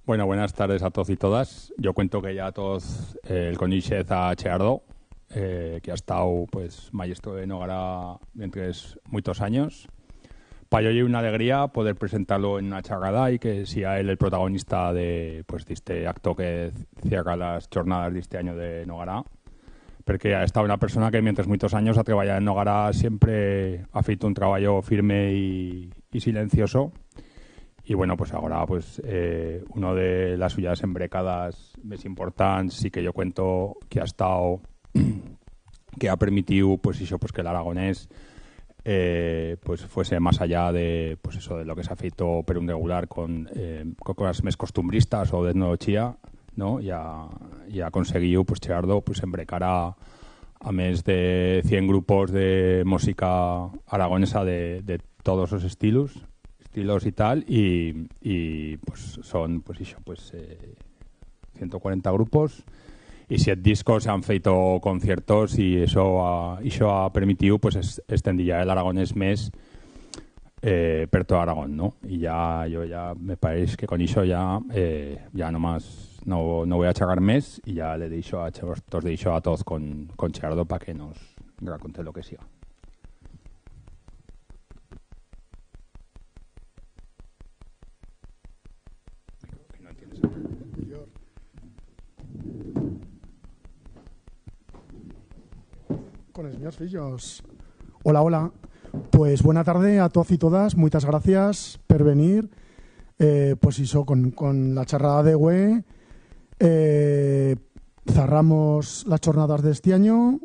Bueno, buenas tardes a todos y todas. Yo cuento que ya todos el coneixez a Cheardo, que ha estado pues maestro de Nogara durante muchos años. Para yo es una alegría poder presentarlo en una charrada y que sea él el protagonista de este acto que cierra las jornadas de este año de Nogara. Porque ha estado una persona que mientras muchos años ha trabajado en Nogara siempre ha feito un trabajo firme y silencioso. Y bueno, pues ahora pues una de las suyas embrecadas más importantes sí que yo cuento que ha estado que ha permitido pues eso, pues que el aragonés pues fuese más allá de pues eso de lo que se ha feito per un regular con cosas más costumbristas o de etnología, ¿no? Y ha conseguido pues Cheardo pues embrecar a más de 100 grupos de música aragonesa de todos los estilos y tal, y pues son pues eso, pues 140 grupos y 7 discos, se han feito conciertos y eso ha permitido pues extender el aragonés mes per todo Aragón, ¿no? Y ya me parece que con eso ya nomás no voy a charlar más y ya le deixo a todos con Cheardo para que nos raconte lo que sea. Con los míos fillos. Hola. Pues buena tarde a todos y todas. Muchas gracias por venir. Pues eso, con la charrada de güey. Cerramos las jornadas de este año.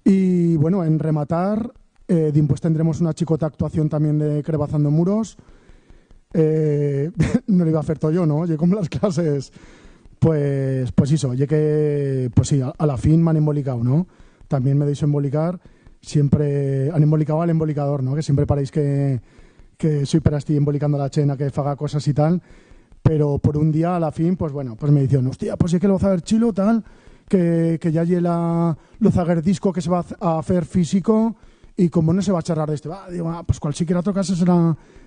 Y bueno, en rematar, después tendremos una chicota actuación también de Crebazando Muros. No lo iba a hacer todo yo, ¿no? Yo como las clases. Pues eso, ya que, pues sí, a la fin me han embolicado, ¿no? También me deis embolicar, siempre han embolicado al embolicador, ¿no? Que siempre paréis que soy para estar embolicando a la chena, que faga cosas y tal, pero por un día a la fin, pues bueno, pues me dicen, hostia, pues sí que lo va a hacer chilo, tal, que ya llega lo zaguer disco que se va a hacer físico y como no se va a charlar de este, digo, pues cualquiera otra casa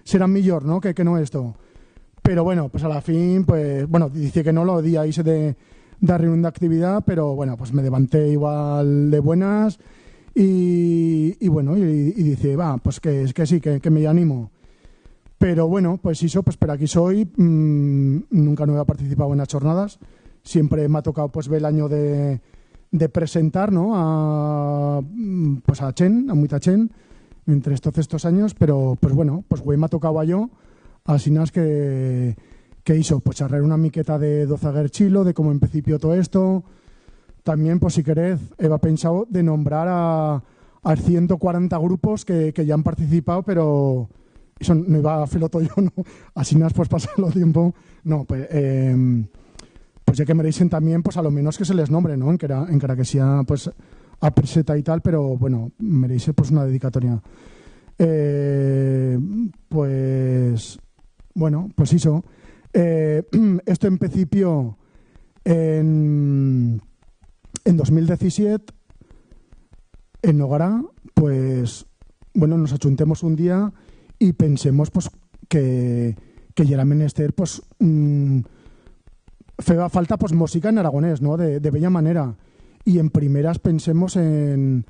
será mejor, ¿no? Que no esto. Pero bueno, pues a la fin, pues bueno, dice que no lo di ahí se de reunión de actividad, pero bueno, pues me levanté igual de buenas y bueno, y dice, pues que sí, que me animo. Pero bueno, pues eso, pues por aquí soy, nunca no había participado en las jornadas, siempre me ha tocado pues ver el año de presentar, ¿no? A Chen, a mucha Chen, entre estos años, pero pues bueno, pues güey me ha tocado a yo, así nada que hizo, pues charlar una miqueta de dozaguer chilo, de cómo en principio todo esto. También, pues si queréis, he pensado de nombrar a 140 grupos que ya han participado, pero eso no iba a hacerlo todo yo, ¿no? Así nada, pues pasarlo tiempo. No, pues ya que merecen también, pues a lo menos que se les nombre, ¿no? En cara que sea, pues, a preseta y tal, pero bueno, merecen pues una dedicatoria. Pues, bueno, pues eso. Esto en principio en 2017 en Nogara, pues bueno, nos achuntemos un día y pensemos pues que ya era menester pues feba falta pues música en aragonés, ¿no? De bella manera, y en primeras pensemos en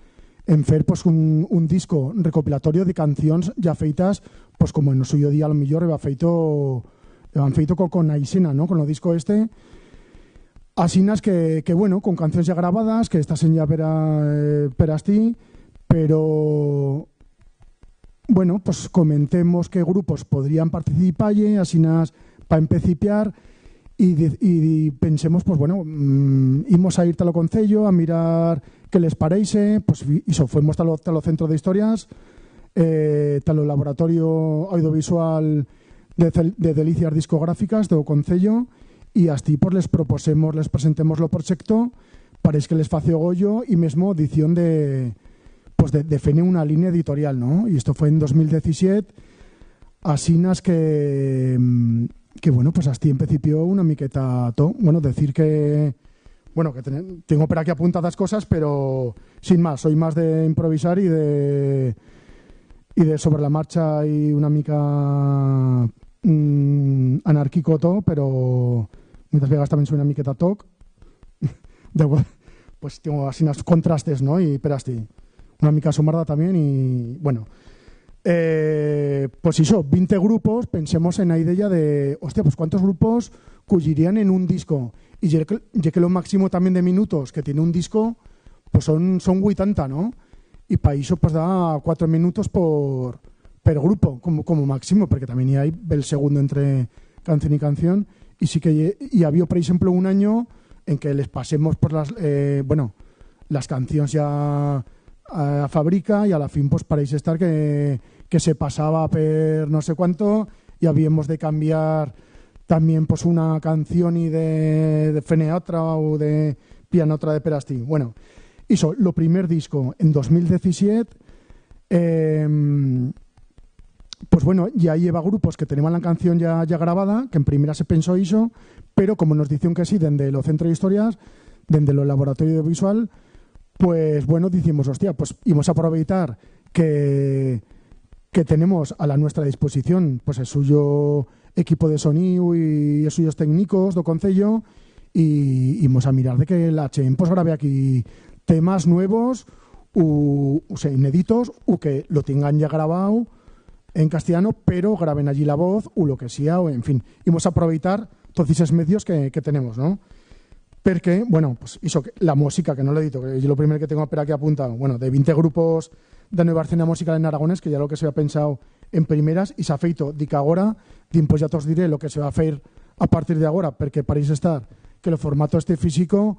fer pues un disco recopilatorio de canciones ya feitas pues como en el suyo día a lo mejor han feito con Aisena, ¿no? Con el disco este. Asinas que bueno, con canciones ya grabadas, que estás en ya per ti, pero bueno, pues comentemos qué grupos podrían participar, asinas para empecipiar y pensemos, pues bueno, íbamos a ir tal concello a mirar qué les parece, pues eso, fuimos tal centro de historias, tal laboratorio audiovisual de delicias discográficas do concello, y así pues les presentemos lo proyecto, parece que les fació goyo y mesmo edición de fene una línea editorial, ¿no? Y esto fue en 2017, asinas que bueno, pues así en principio una miqueta bueno, decir que bueno, que tengo por aquí apuntadas cosas, pero sin más, soy más de improvisar y de sobre la marcha y una mica anárquico todo, pero mientras vegas también soy una miqueta toc. Pues tengo así unos contrastes, ¿no? Y pero así, una mica somarda también y bueno. Pues eso, 20 grupos, pensemos en la idea de, hostia, pues cuántos grupos cuyirían en un disco. Y ya que lo máximo también de minutos que tiene un disco, pues son 80, ¿no? Y para eso pues da 4 minutos por grupo, como máximo, porque también hay el segundo entre canción y canción. Y sí que había, por ejemplo, un año en que les pasemos por las canciones ya a fábrica y a la fin pues paréis estar que se pasaba per no sé cuánto y habíamos de cambiar también pues una canción y de fene a otra o de piano otra de perasti. Bueno, hizo lo primer disco en 2017, pues bueno, ya lleva grupos que tenían la canción ya grabada, que en primera se pensó eso, pero como nos dicen que sí, desde los centros de historias, desde los laboratorios de visual, pues bueno, decimos, hostia, pues íbamos a aprovechar que tenemos a la nuestra disposición pues el suyo equipo de sonido y los suyos técnicos do concello y íbamos a mirar de que la Chen pues grabe aquí temas nuevos o sea, inéditos o que lo tengan ya grabado en castellano pero graben allí la voz o lo que sea o en fin, íbamos a aprovechar todos esos medios que tenemos, ¿no? Porque, bueno, pues hizo la música, que no lo he dicho, que es lo primero que tengo por aquí apuntado, bueno, de 20 grupos de nueva escena musical en Aragones, que ya lo que se había pensado en primeras, y se ha feito de que ahora, pues ya os diré lo que se va a hacer a partir de ahora, porque paréis estar, que el formato físico,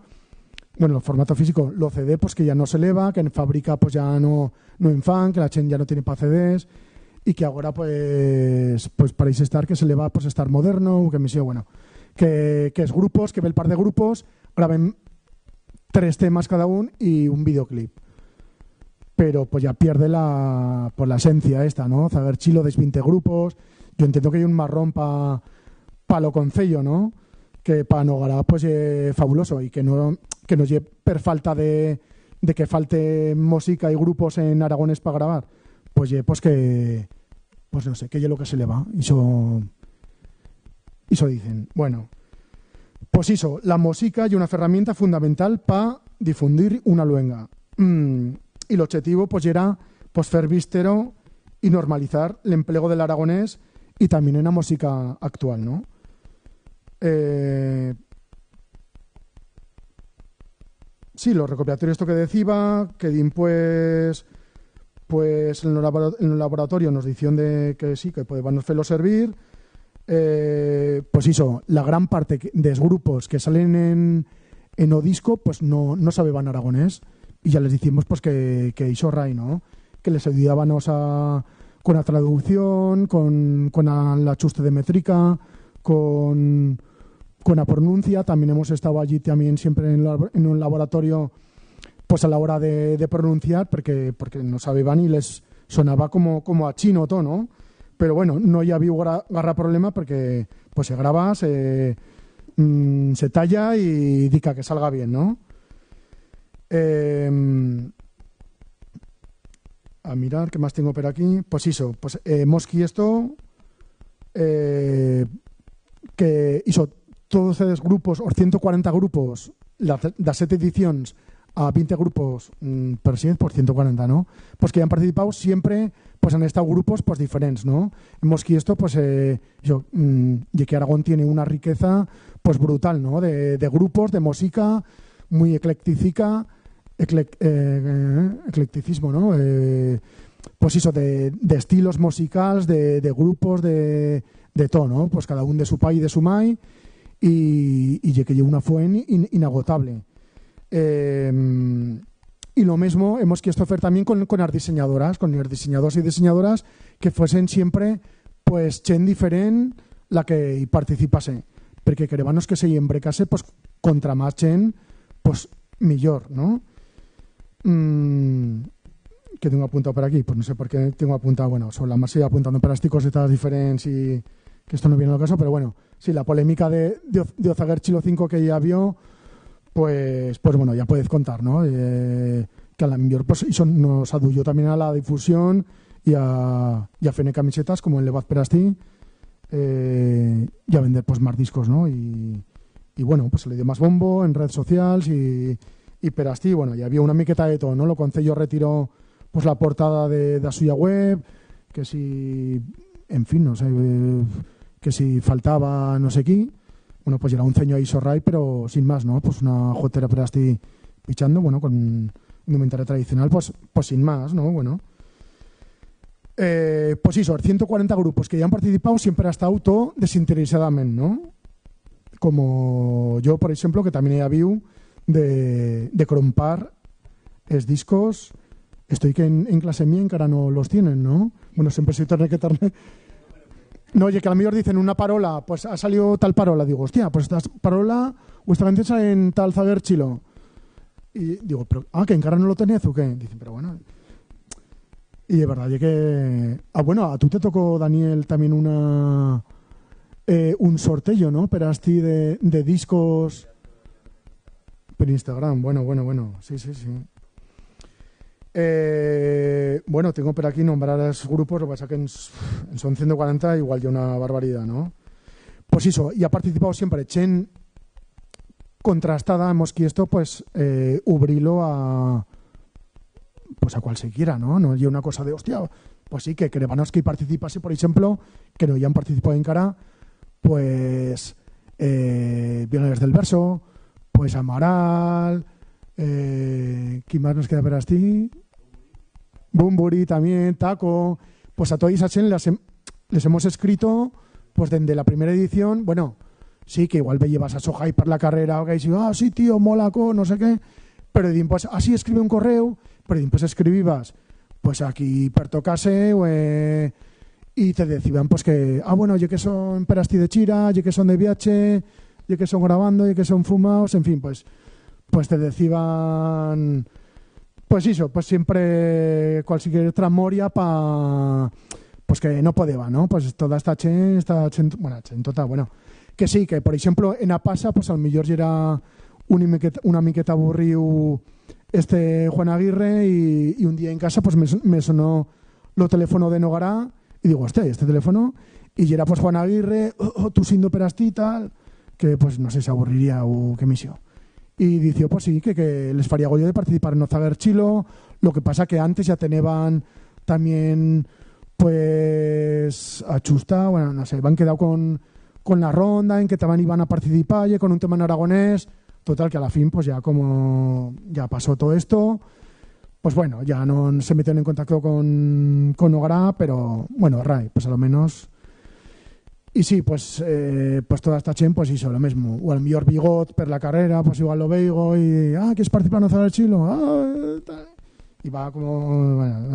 lo CD, pues que ya no se eleva, que en fábrica pues ya no en fan, que la Chen ya no tiene para CDs, y que ahora pues paréis estar, que se le va pues estar moderno, que me sigue, bueno, que es grupos, que ve el par de grupos, graben 3 temas cada uno y un videoclip. Pero pues ya pierde la esencia esta, ¿no? Zaguer chilo de 20 grupos. Yo entiendo que hay un marrón pa lo concello, ¿no? Que para Nogara pues fabuloso y que nos lleve per falta de que falte música y grupos en Aragones para grabar. Pues que pues no sé, que es lo que se le va. Eso dicen. Bueno, pues eso, la música y una herramienta fundamental para difundir una luenga. Y el objetivo pues era pues fer vístero y normalizar el empleo del aragonés y también en la música actual, ¿no? Sí, los recopilatorios esto que decía, que din pues en el laboratorio nos dicen de que sí, que podemos hacerlo servir. Pues eso, la gran parte de los grupos que salen en o disco pues no sabían aragonés. Y ya les decimos pues que hizo Ray, ¿no? Que les ayudábamos con la traducción, con el ajuste de métrica, con la pronuncia. También hemos estado allí también siempre en un laboratorio pues a la hora de pronunciar porque no sabían y les sonaba como a chino todo, ¿no? Pero bueno, no ya había garra problema porque pues se graba, se talla y dica que salga bien, ¿no? A mirar qué más tengo por aquí. Pues eso, pues Mosqui esto que hizo todos esos grupos, o 140 grupos, las 7 ediciones a 20 grupos per 100, por 140, ¿no? Pues que han participado siempre, pues han estado grupos pues diferentes, ¿no? Mosqui esto, pues y que Aragón tiene una riqueza pues brutal, ¿no? De grupos, de música muy eclecticismo, ¿no? Pues eso, de estilos musicales, de grupos, de todo, ¿no? Pues cada uno de su país y de su mai y que lleva una fuente inagotable. Y lo mismo hemos querido hacer también con las diseñadoras, con los diseñadores y diseñadoras que fuesen siempre pues chen diferente la que participase, porque queremos que se embrecase pues contra más chen pues mejor, ¿no? Que tengo apuntado por aquí, pues no sé por qué tengo apuntado, bueno, sobre la más sigue apuntando plásticos y tal diferentes y que esto no viene al caso, pero bueno, sí, la polémica de Ozaguer Chilo 5 que ya vio, pues bueno, ya puedes contar, ¿no? Que a la mejor pues eso nos ayudó también a la difusión y a fene camisetas como el Levat Perasti y a vender pues más discos, ¿no? Y bueno, pues se le dio más bombo en redes sociales y per así, bueno, y había una miqueta de todo, ¿no? Lo Concello retiró pues la portada de la suya web, que si, en fin, no sé, que si faltaba no sé qué, bueno, pues era un ceño ahí sorray, pero sin más, ¿no? Pues una jotera per así pichando, bueno, con indumentaria tradicional, pues sin más, ¿no? Bueno. Pues eso, 140 grupos que ya han participado siempre ha estado todo desinteresadamente, ¿no? Como yo, por ejemplo, que también he habido de crompar es discos. Estoy que en clase mía encara no los tienen, ¿no? Bueno, siempre soy que no, oye, que a lo mejor dicen una parola, pues ha salido tal parola. Digo, hostia, pues esta parola, vuestra canción sale en tal Zaguer Chilo. Y digo, pero, que encara no lo tenés o qué. Dicen, pero bueno. Y de verdad, oye, que... bueno, a tú te tocó, Daniel, también un sorteo, ¿no? Pero así de discos por Instagram. Bueno. Sí. Bueno, tengo por aquí nombrar a esos grupos, lo que pasa que son 140, igual ya una barbaridad, ¿no? Pues eso, y ha participado siempre Chen contrastada, hemos esto, pues, ubrilo a cualquiera, ¿no? No hay una cosa de, hostia, pues sí, que Krevanovsky participase, por ejemplo, que no ya han participado en cara, pues, Violadores del Verso, pues Amaral, ¿quién más nos queda ver así? Bumburi también, Taco, pues a todos esa Chen les hemos escrito, pues desde la primera edición, bueno, sí, que igual me llevas a Sohai por la carrera, que dices, sí, tío, molaco, no sé qué, pero pues así escribe un correo, pero pues escribías, pues aquí per tocase, y te decían pues que, bueno, yo que son perasti de chira, yo que son de viaje, yo que son grabando, yo que son fumados, en fin, pues te decían, pues eso, pues siempre cualquier tramoria pues que no podía, ¿no? Pues toda esta chen total, bueno, que sí, que por ejemplo en Apasa, pues al mejor era una miqueta aburriu Juan Aguirre y un día en casa pues me sonó lo teléfono de Nogará y digo, hostia, este teléfono, y era pues Juan Aguirre, tú siendo perasti tal, que pues no sé, se aburriría o qué misión. Y dice, pues sí, que les faría yo de participar en Ozaguer Chilo, lo que pasa que antes ya tenían también pues a Chusta, bueno, no sé, van quedado con la ronda en que también iban a participar y con un tema en aragonés. Total, que a la fin, pues ya como ya pasó todo esto, pues bueno, ya no se metieron en contacto con Nogará, pero bueno, Ray, pues a lo menos. Y sí, pues toda esta chen, pues hizo lo mismo. O el mejor bigot per la carrera, pues igual lo veigo y, ¿quieres participar en Ozaguer Chilo? Y va como,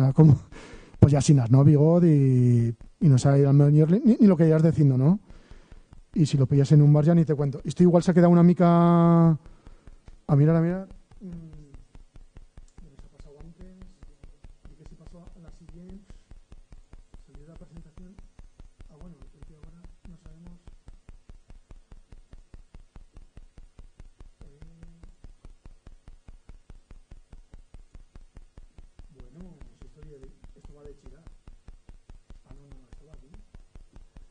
pues ya sin ¿no? Bigot y no sabe ni lo que ya diciendo, ¿no? Y si lo pillas en un bar ya ni te cuento. Esto igual se ha quedado una mica a mirar. Se ha pasado antes. ¿Y qué se pasó a la siguiente? Salió la presentación. Bueno, porque ahora no sabemos. Bueno, esto va de chirar. No, esto va aquí.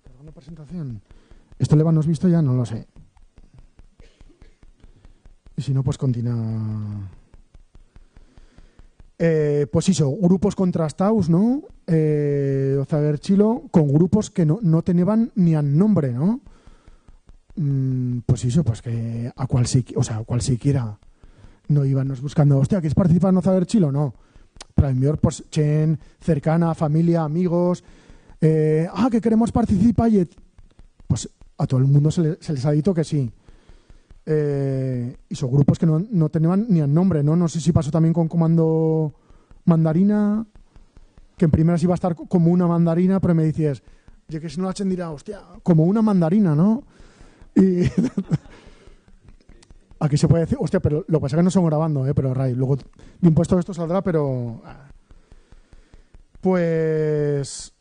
Cargando presentación. ¿Esto le hemos visto ya? No lo sé. Y si no, pues continúa. Pues eso, grupos contrastados, ¿no? Ozaguer Chilo, con grupos que no tenían ni a nombre, ¿no? Pues eso, pues que a cualquiera no íbamos buscando, hostia, ¿quieres participar en Ozaguer Chilo? No. Pero a mejor, pues, chen, cercana, familia, amigos, que queremos participar y pues a todo el mundo se les ha dicho que sí. Y son grupos que no tenían ni el nombre, ¿no? No sé si pasó también con Comando Mandarina, que en primeras iba a estar como una mandarina, pero me dices, ya que si no la chen dirá, hostia, como una mandarina, ¿no? Y aquí se puede decir, hostia, pero lo que pasa es que no son grabando, pero Ray, luego de impuesto esto saldrá, pero pues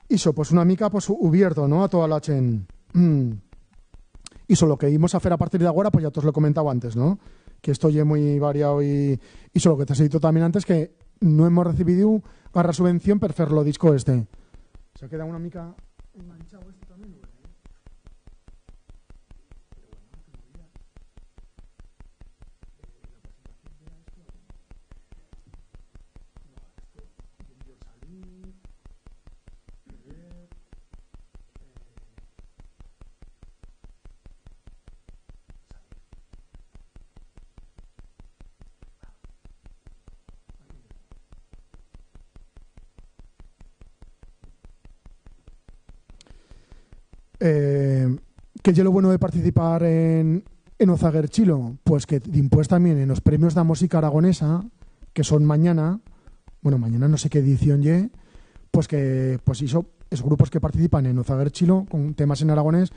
hizo pues una mica pues abierto, ¿no? A toda la chen. Y solo que íbamos a hacer a partir de ahora, pues ya te os lo he comentado antes, ¿no? Que esto ya es muy variado y solo que te has dicho también antes que no hemos recibido garra subvención per hacerlo disco este. Se queda una mica enganchado esto también, ¿no? ¿Qué es lo bueno de participar en Ozaguerchilo? Pues que dimpués también en los premios de música aragonesa, que son mañana, bueno, mañana no sé qué edición pues que pues esos grupos que participan en Ozaguerchilo con temas en aragonés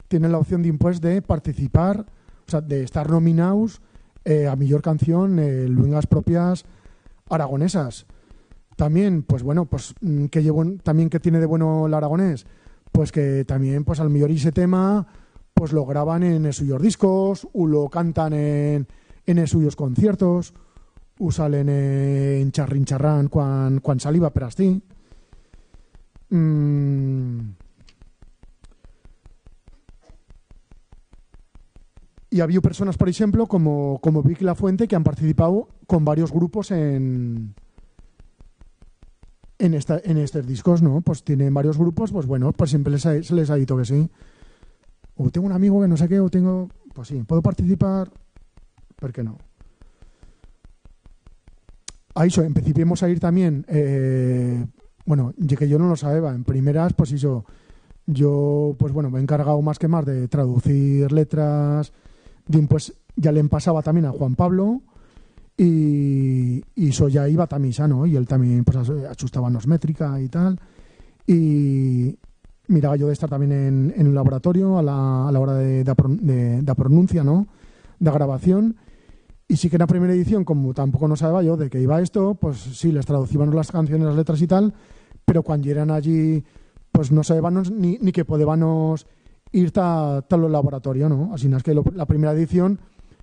tienen la opción de participar, o sea, de estar nominados a mejor canción en luengas propias aragonesas. También, pues bueno, pues también que tiene de bueno el aragonés, pues que también pues al mejor ese tema pues lo graban en suyos discos o lo cantan en suyos conciertos o salen en Charrin Charrán cuando saliva per así. Y había personas, por ejemplo, como Vicky Lafuente, que han participado con varios grupos en estos discos, ¿no? Pues tienen varios grupos, pues bueno, pues siempre se les ha dicho que sí. O tengo un amigo que no sé qué, o tengo... Pues sí, ¿puedo participar? ¿Por qué no? A eso, empecipemos a ir también... bueno, que yo no lo sabía, en primeras, pues eso... Yo, pues bueno, me he encargado más que más de traducir letras... Pues ya le pasaba también a Juan Pablo... Y eso ya iba a misa, ¿no? Y él también pues ajustábamos métrica y tal. Y miraba yo de estar también en un laboratorio a la hora de pronuncia, ¿no? De grabación. Y sí que en la primera edición, como tampoco no sabía yo de qué iba esto, pues sí, les traducíamos las canciones, las letras y tal, pero cuando llegan allí, pues no sabíamos ni que podíamos ir tal laboratorio, ¿no? Así es que la primera edición,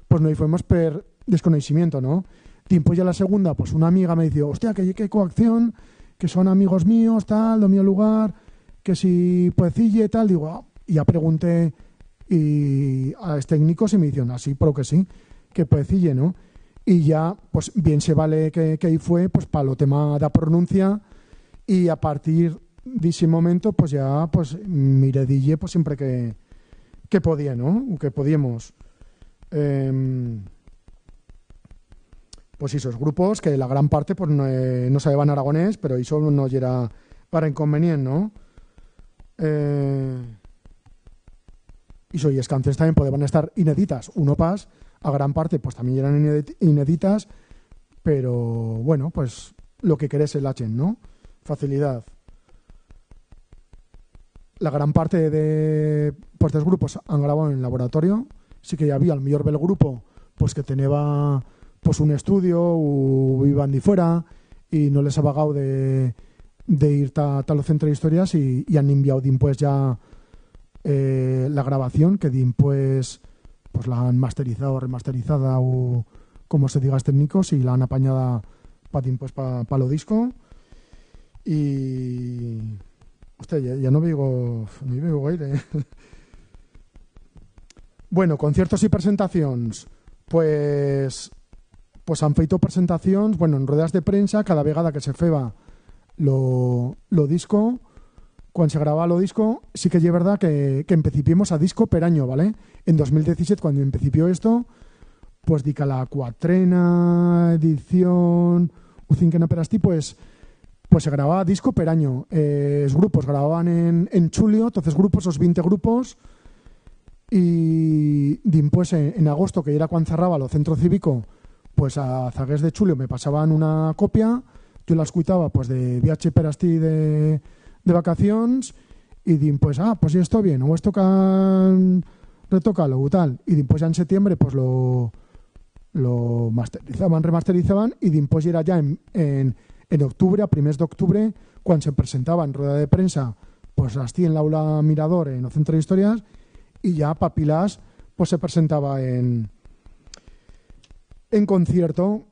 pues no fuimos per desconocimiento, ¿no? Tiempo ya la segunda, pues una amiga me dijo, hostia, que coacción, que son amigos míos, tal, de mi lugar, que si puecille, tal, digo, y ya pregunté a los técnicos y me dijeron, así, pero que sí, que puecille, ¿no? Y ya, pues bien se vale que ahí fue, pues para lo tema de pronuncia, y a partir de ese momento, pues ya, pues miredille, pues siempre que podía, ¿no? Que podíamos. Pues esos grupos que la gran parte pues no sabían aragonés, pero eso no era para inconveniente, ¿no? Y las canciones también podían estar inéditas, uno pas, a gran parte pues también eran inéditas, pero bueno, pues lo que querés el H, ¿no? Facilidad. La gran parte de los grupos han grabado en el laboratorio, sí que ya había el mejor del grupo pues que tenía pues un estudio o iban de fuera y no les ha pagado de ir tal centro de historias y han enviado pues ya la grabación que pues la han masterizado, remasterizada o como se diga técnicos y la han apañada para lo disco y hostia, ya no digo aire. Bueno, conciertos y presentaciones pues han feito presentaciones, bueno, en ruedas de prensa, cada vegada que se feba lo disco, cuando se grababa lo disco, sí que es verdad que empecipiemos a disco per año, ¿vale? En 2017, cuando empecipió esto, pues dica la cuatrena edición, o cinquena per asti, pues se grababa disco per año. Los grupos grababan en julio, entonces grupos, los 20 grupos, y después en agosto, que era cuando cerraba lo centro cívico, pues a zagués de julio me pasaban una copia, yo la escuchaba pues de viaje per asti de vacaciones y pues pues ya esto bien, o esto can retócalo o tal, y después ya en septiembre pues lo remasterizaban y después era ya en octubre, a primeros de octubre, cuando se presentaba en rueda de prensa pues así en la aula Mirador en el centro de historias y ya Papilas pues se presentaba en concierto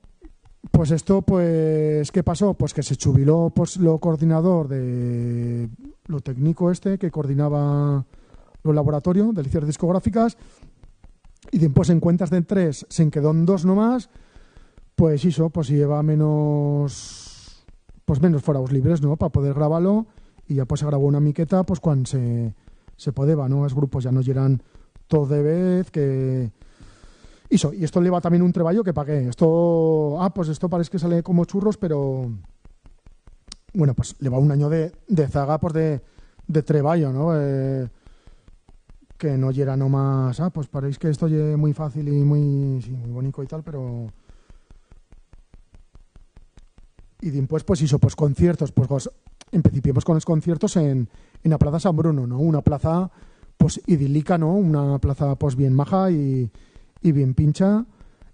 Pues esto, pues, ¿qué pasó? Pues que se jubiló pues, lo coordinador de lo técnico que coordinaba los laboratorios de licencias discográficas, y después en cuentas de 3 se quedó en 2 nomás, pues hizo, pues lleva menos foraos libres, ¿no? Para poder grabarlo, y ya pues se grabó una miqueta pues cuando se podía, ¿no? Los grupos ya no eran todos de vez que... Y esto lleva también un treballo que pagué. Pues esto parece que sale como churros, pero bueno, pues lleva un año de zaga, pues de treballo, ¿no? Que no llega nomás, pues parece que esto es muy fácil y muy bonito y tal, pero... Y después, pues hizo pues conciertos, pues empecemos con los conciertos en la Plaza San Bruno, ¿no? Una plaza pues idílica, ¿no? Una plaza pues bien maja y bien pincha,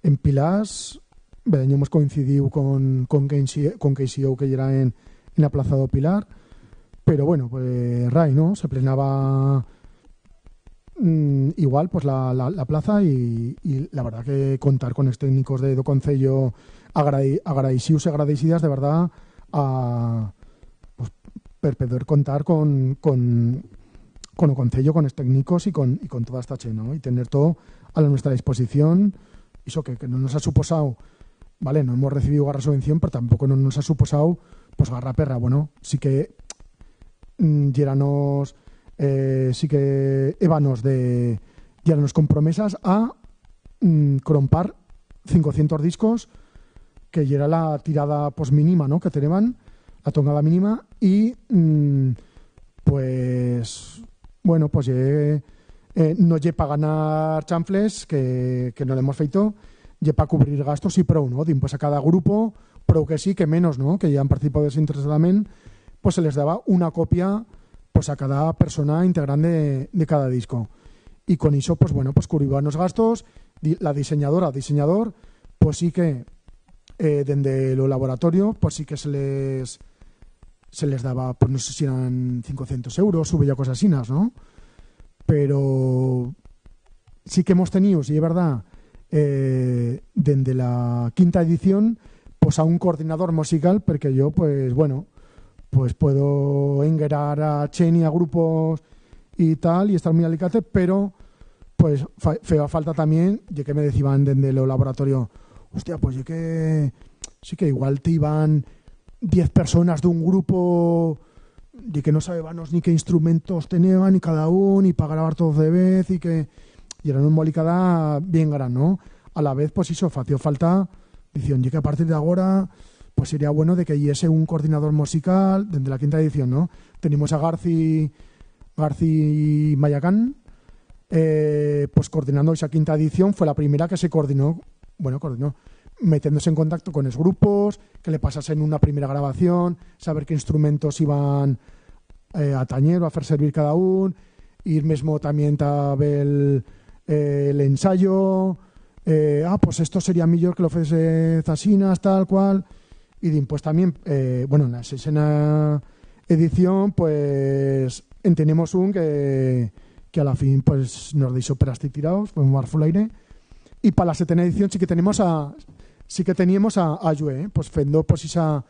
en Pilars. Hemos coincidido con KCO, que era en la Plaza do Pilar, pero bueno, pues Rai, ¿no? Se plenaba igual pues la plaza, y la verdad que contar con los técnicos de do Concello agradecidas de verdad a pues, per poder contar con o Concello, con los técnicos y con toda esta che, ¿no? Y tener todo a nuestra disposición. Eso que no nos ha suposado, vale, no hemos recibido garra subvención, pero tampoco no nos ha suposado pues garra perra. Bueno, sí que sí que ébanos con promesas a crompar 500 discos, que ya era la tirada pues mínima, ¿no? Que tenían, la tongada mínima, y pues bueno, pues no lle para ganar chanfles, que no le hemos feito, lle para cubrir gastos y prou, ¿no? Pues a cada grupo, prou que sí, que menos, ¿no? Que ya han participado desinteresadamente, pues se les daba una copia pues a cada persona integrante de cada disco. Y con eso, pues bueno, pues cubriban los gastos. La diseñador, pues sí que desde lo laboratorio, pues sí que se les daba, pues no sé si eran 500 euros, ya cosas así, ¿no? Pero sí que hemos tenido, sí es verdad, desde la 5ª edición, pues a un coordinador musical, porque yo, pues bueno, pues puedo enguerar a Cheni, a grupos y tal, y estar muy alicate, pero pues fea falta también, ya que me decían desde lo laboratorio, hostia, pues ya que sí que igual te iban 10 personas de un grupo y que no sabíamos ni qué instrumentos tenían ni cada uno, y para grabar todos de vez, y eran un molicada bien gran, ¿no? A la vez, pues hizo falta, dicen, y que a partir de ahora pues sería bueno de que hubiese un coordinador musical desde la 5ª edición, ¿no? Tenemos a Garci Mayacán, pues coordinando esa 5ª edición. Fue la primera que se coordinó, metiéndose en contacto con los grupos, que le pasasen una primera grabación, saber qué instrumentos iban a tañer o a hacer servir cada uno, ir mismo también a ver el ensayo, pues esto sería mejor que lo fuese Zasinas, tal cual. Y después también, en la 6ª edición, pues tenemos un que a la fin pues nos dicho perasti tirados, pues un full aire. Y para la 7ª edición sí que teníamos a Jue, pues fendo pues esa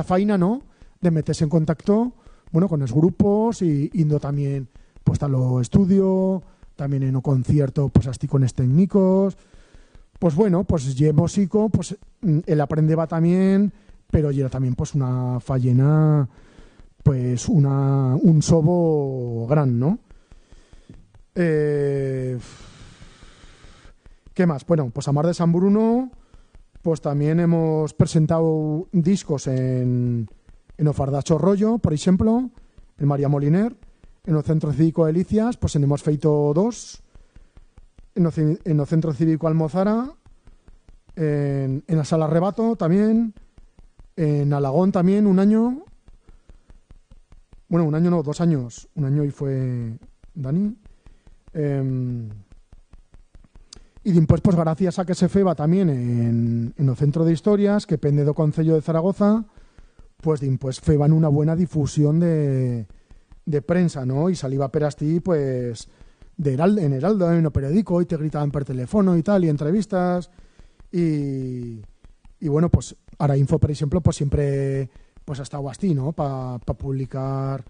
faina, ¿no? De meterse en contacto, bueno, con los grupos, y indo también pues a lo estudio, también en un concierto pues así con los técnicos. Pues bueno, pues lle músico, pues él aprendeba también, pero era también pues una fallena, pues un sobo gran, ¿no? ¿Qué más? Bueno, pues a Mar de San Bruno, pues también hemos presentado discos en Ofardacho Rollo, por ejemplo, en María Moliner, en el Centro Cívico Delicias, pues hemos feito 2, en el Centro Cívico Almozara, en la Sala Rebato también, en Alagón también un año, bueno, un año no, 2 años, un año y fue Dani. Y después, pues gracias a que se feba también en el Centro de Historias, que pende do Concello de Zaragoza, pues después feban una buena difusión de prensa, ¿no? Y salía perasti, pues, en Heraldo, en el periódico, y te gritaban por teléfono y tal, y entrevistas, y bueno, pues Arainfo, por ejemplo, pues siempre pues ha estado así, ¿no? Para publicar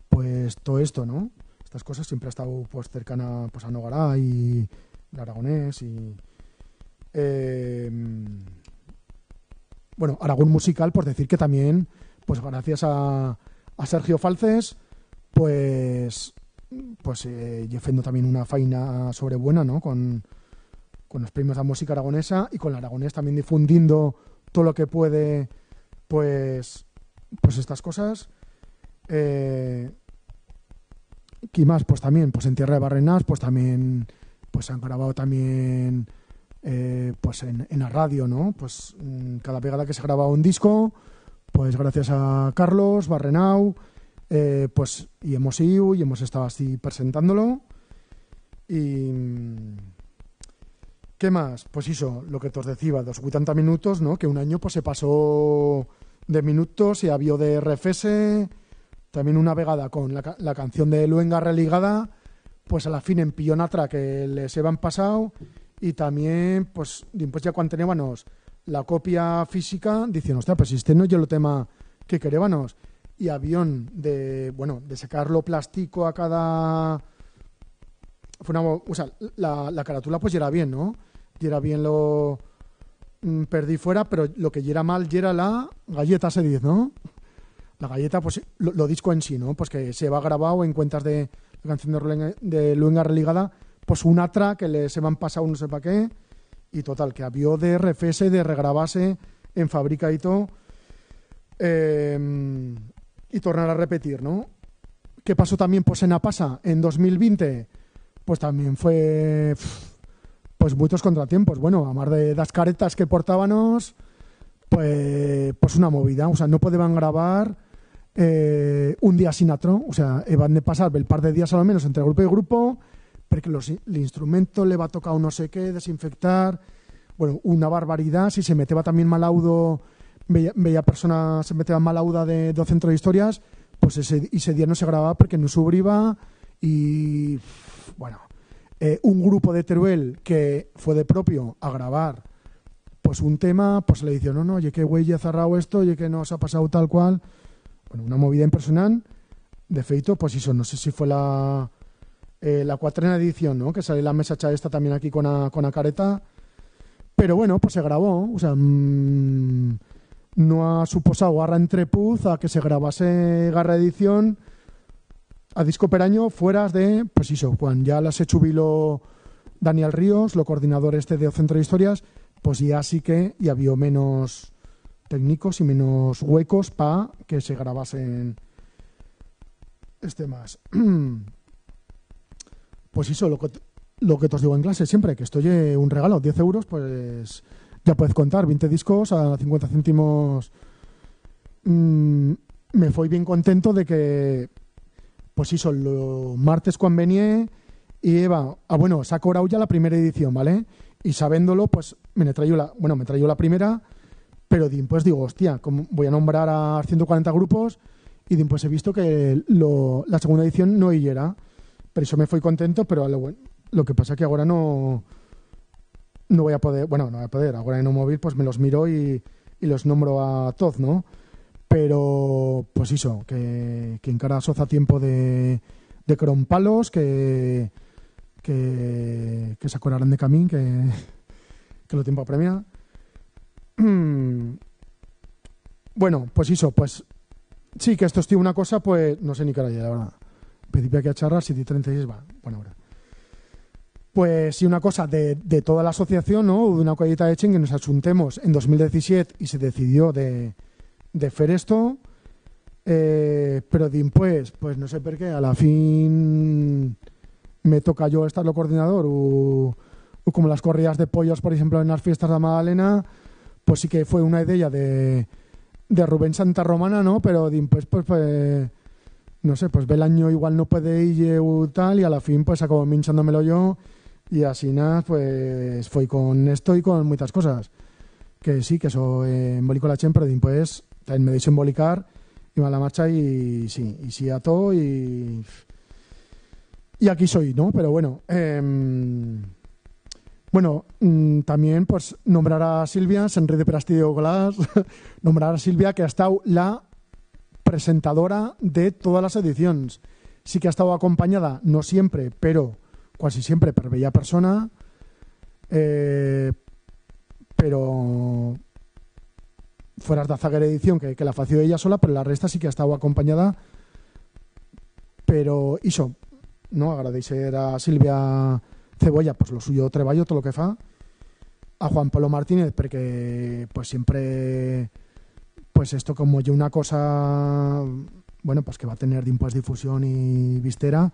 pues todo esto, ¿no? Estas cosas siempre ha estado pues cercana pues a Nogará y el Aragonés y bueno, Aragón Musical, por decir que también pues gracias a Sergio Falces pues llevando también una faina sobrebuena, ¿no? Con los premios de música aragonesa y con el aragonés también difundiendo todo lo que puede pues estas cosas. ¿Qué más? Pues también pues en Tierra de Barrenas pues también pues han grabado también pues en la radio, ¿no? Pues cada vegada que se grababa un disco pues gracias a Carlos Barrenau pues y hemos ido y hemos estado así presentándolo. Y ¿qué más? Pues eso, lo que te os decía, los 80 minutos, ¿no? Que un año pues se pasó de minutos y había de RFS, también una vegada con la canción de Luenga religada, pues a la fin en Pionatra que les han pasado y también pues ya cuando teníamos la copia física diciendo, hostia, pues este no es el tema que queríamos y avión de sacarlo plástico a cada la carátula pues ya era bien, ¿no? Ya era bien lo perdí fuera, pero lo que ya era mal ya era la galleta se dice, ¿no? La galleta, pues lo disco en sí, ¿no? Pues que se va grabado en cuentas de la canción de Luenga religada, pues una track que le se van pasado no sé para qué y total, que había de RFS, de regrabase en fábrica y todo y tornar a repetir, ¿no? ¿Qué pasó también pues en Apasa en 2020? Pues también fue pues muchos contratiempos. Bueno, a más de las caretas que portábamos, pues una movida. O sea, no podían grabar un día sin atro. O sea, van de pasar el par de días a lo menos entre grupo y grupo, porque el instrumento le va a tocar un no sé qué, desinfectar. Bueno, una barbaridad. Si se meteba también malaudo, veía personas se metían malauda de centro de historias, pues ese día no se grababa porque no subriba y bueno, un grupo de Teruel que fue de propio a grabar pues un tema, pues le dijeron, no, oye, que güey ya ha cerrado esto, oye, que nos ha pasado tal cual. Bueno, una movida impresionante. De feito, pues eso, no sé si fue la cuatrena edición, ¿no? Que sale la mesa hecha esta también aquí con la careta. Pero bueno, pues se grabó, o sea, no ha suposado garra entrepuz a que se grabase garra edición a disco per año fuera de, pues eso, cuando ya las he chubilo Daniel Ríos, lo coordinador de Centro de Historias, pues ya sí que ya había menos técnicos y menos huecos para que se grabasen más. Pues eso, lo que te os digo en clase siempre, que esto es un regalo, 10 euros, pues ya puedes contar, 20 discos a 50 céntimos. Me fui bien contento de que pues eso, los martes cuando venía y Eva, se ha cobrado ya la primera edición, ¿vale? Y sabiéndolo, pues me traigo la primera, pero pues digo, hostia, como voy a nombrar a 140 grupos y pues he visto que la segunda edición no era. Pero eso me fui contento, pero lo que pasa es que ahora no voy a poder, ahora en un móvil pues me los miro y los nombro a todos, ¿no? Pero, pues eso, que encara soza tiempo de crompalos, que se acordarán de camín, que lo tiempo apremia. Bueno, pues eso, pues sí, que esto es una cosa, pues no sé ni qué hora ya, la verdad. Pedí que a charrar, 7:36, va, buena hora. Pues sí, una cosa de toda la asociación, ¿no? De una collita de Chen que nos asuntemos en 2017 y se decidió de hacer esto, pero pues no sé por qué, a la fin me toca yo estarlo coordinador o como las corridas de pollos, por ejemplo, en las fiestas de Magdalena, pues sí que fue una idea de Rubén Santa Romana, ¿no? Pero pues no sé, pues ve el año igual no puede ir o tal, y a la fin pues acabo minchándomelo yo y así nada, pues fue con esto y con muchas cosas. Que sí, que eso embolico la chen, pero pues también me deixo embolicar y va a la marcha y sí a todo y aquí soy, ¿no? Pero bueno, Bueno, también pues nombrar a Silvia, Senri de Prastidio Glass, nombrar a Silvia, que ha estado la presentadora de todas las edicions. Sí que ha estado acompanyada, no sempre, però quasi sempre per bella persona, però fuera de Zaguer edición que la fació ella sola, pero la resta sí que ha estado acompañada. Pero iso, no, agradecer a Silvia Cebolla pues lo suyo treballo, todo lo que fa, a Juan Pablo Martínez porque pues siempre pues esto como yo una cosa bueno pues que va a tener de pues difusión y vistera,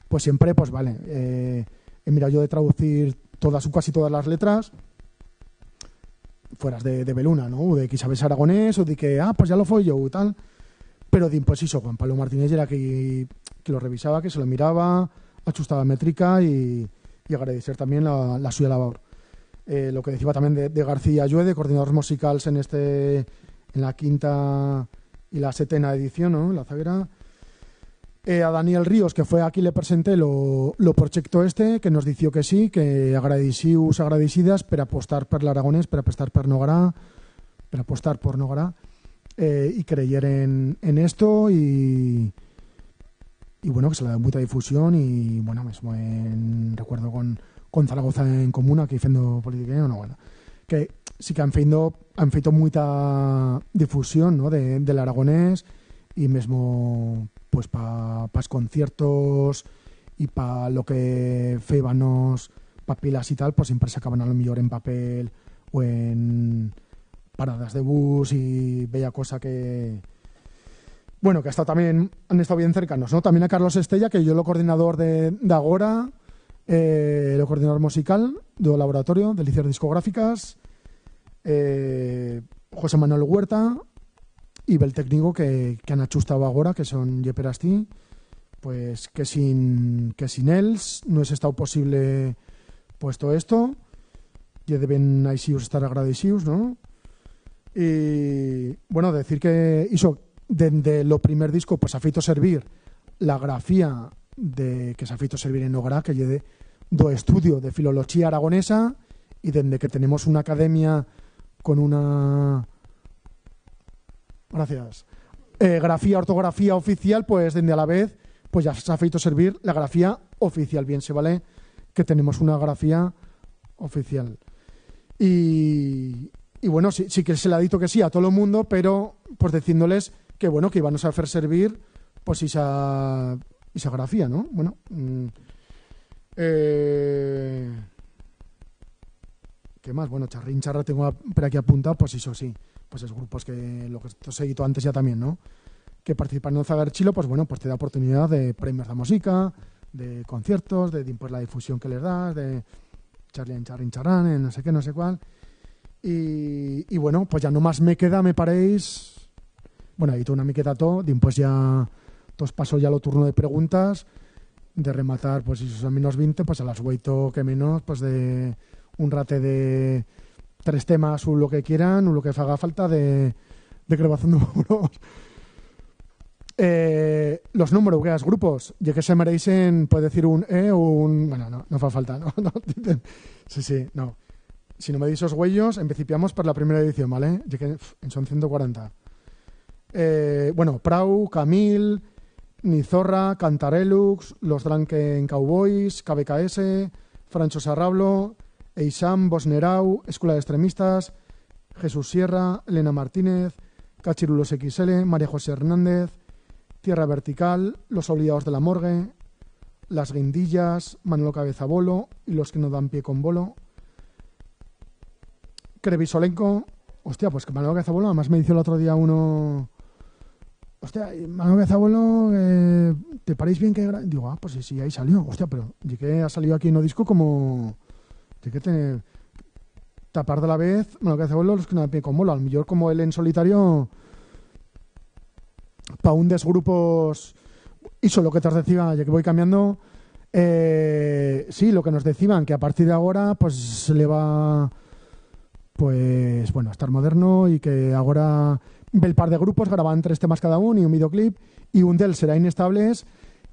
pues siempre pues vale, he mirado yo de traducir todas o casi todas las letras fueras de Beluna, ¿no? O de que sabes aragonés o de que pues ya lo fue yo o tal, pero de pues eso, Juan Pablo Martínez era que lo revisaba, que se lo miraba, ajustaba métrica y agradecer también la suya labor. Lo que decía también de García Lluede, coordinadores musicales en la quinta y la setena edición, ¿no? La zaguera. A Daniel Ríos, que fue aquí le presenté lo proyecto que nos dició que sí, que agradecidas per apostar per l'aragonès, per apostar per Nogará, y creyer en esto y bueno, que se le da mucha difusión y bueno, mismo recuerdo con Zaragoza en Comuna que haciendo política, no, bueno, que sí que han feito mucha difusión, ¿no? del aragonés y mismo pues para conciertos y para lo que febanos papilas y tal, pues siempre se acaban a lo mejor en papel o en paradas de bus y bella cosa que bueno, que han estado bien cercanos, ¿no? También a Carlos Estella, que yo lo coordinador de Agora, lo coordinador musical do laboratorio de Licias Discográficas, José Manuel Huerta y el técnico que han achustado Agora, que son Yeperasti, pues que sin ells no es estado posible pues todo esto, y deben així estar agradecidos, ¿no? Y bueno, decir que hizo desde lo primer disco pues ha feito servir la grafía de que se ha feito servir en Nogará, que lle do estudio de filología aragonesa, y desde que tenemos una academia con una grafía, ortografía oficial, pues desde a la vez pues ya se ha feito servir la grafía oficial, bien se vale que tenemos una grafía oficial y bueno, sí que se le ha dicho que sí a todo el mundo, pero pues diciéndoles que bueno, que íbamos a hacer servir pues esa grafía, ¿no? Bueno, ¿qué más? Bueno, charra tengo por aquí apuntado, pues eso sí, pues es grupos que lo que he seguido antes ya también, ¿no? Que participan en el Zaguer Chilo, pues bueno, pues te da oportunidad de premios de música, de conciertos, de pues la difusión que les das, de charrán, en no sé qué, no sé cuál. Y bueno, pues ya nomás me queda, me paréis. Bueno, ahí tú una miqueta todo, pues ya todos pasó ya lo turno de preguntas, de rematar, pues si son menos 20, pues a las 8 que menos, pues de un rate de 3 temas o lo que quieran, o lo que haga falta de grabación de números. Los números, que los grupos, ya que se merecen, puede decir un o un... Bueno, no fa falta, no. Sí, no. Si no me deis esos huellos, empecipiamos por la primera edición, ¿vale? Ya que son 140. Bueno, Prau, Camil, Nizorra, Cantarelux, Los Drunken Cowboys, KBKS, Francho Sarrablo, Eisam, Bosnerau, Escuela de Extremistas, Jesús Sierra, Elena Martínez, Cachirulos XL, María José Hernández, Tierra Vertical, Los Olvidados de la Morgue, Las Guindillas, Manolo Cabezabolo y Los que no dan pie con bolo, Krevisolenko. Hostia, pues que Manolo Cabezabolo, además me dijo el otro día uno... Hostia, Manolo Cabezabolo, ¿te paréis bien que...? Digo, pues sí, ahí salió. Hostia, pero ¿y que ha salido aquí en un disco como...? ¿De qué te...? Tapar de la vez, Manolo Cabezabolo, Los que no dan pie con bolo. Al mejor como él en solitario... Para un grupos... Eso lo que te decía, ya que voy cambiando... sí, lo que nos decían, que a partir de ahora pues se le va... Pues bueno, a estar moderno y que ahora... El par de grupos graban 3 temas cada uno y un videoclip, y un del será Inestables,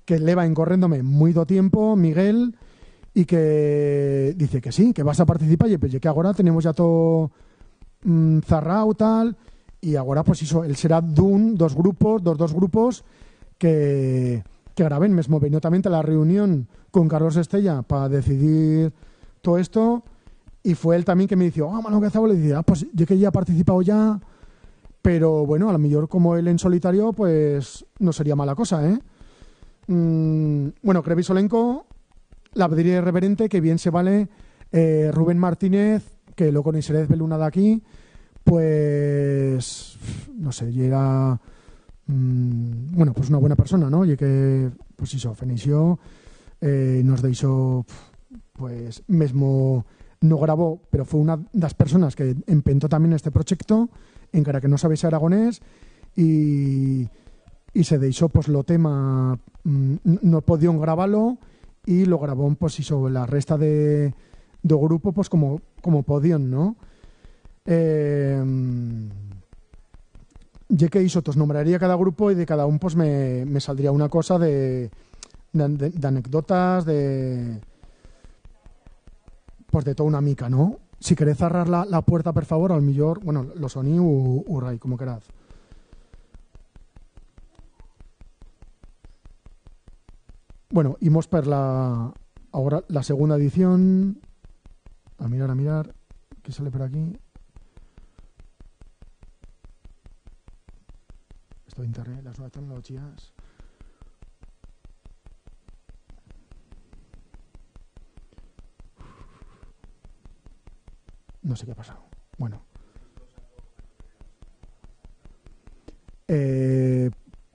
que le va encorriéndome muy do tiempo, Miguel, y que dice que sí, que vas a participar, y pues que ahora tenemos ya todo zarrao tal, y ahora pues iso, el será dos grupos que graben, mesmo venido también a la reunión con Carlos Estella para decidir todo esto, y fue él también que me dijo, mano, que hago, le decía, pues yo que ya he participado ya, pero bueno, a lo mejor como él en solitario, pues no sería mala cosa, ¿eh? Bueno, Crevisolenco, la diría reverente, que bien se vale, Rubén Martínez, que lo conoceréis de Luna de aquí, pues no sé, llega bueno, pues una buena persona, ¿no? Y que, pues hizo, Fenicio, nos deixó, pues mesmo no grabó, pero fue una de las personas que empentó también este proyecto, encara que no sabéis aragonés, y se deixó pues lo tema, no podían grabarlo, y lo grabó pues hizo la resta de grupo pues como podían, ¿no? Ya que hizo, os nombraría cada grupo y de cada uno pues me saldría una cosa de anécdotas, pues de toda una mica, ¿no? Si queréis cerrar la puerta, por favor, al millor, bueno, lo soní u ray, como queráis. Bueno, imos per ahora la segunda edición. A mirar, ¿qué sale por aquí? Esto de internet, las nuevas tecnologías. No sé qué ha pasado. Bueno.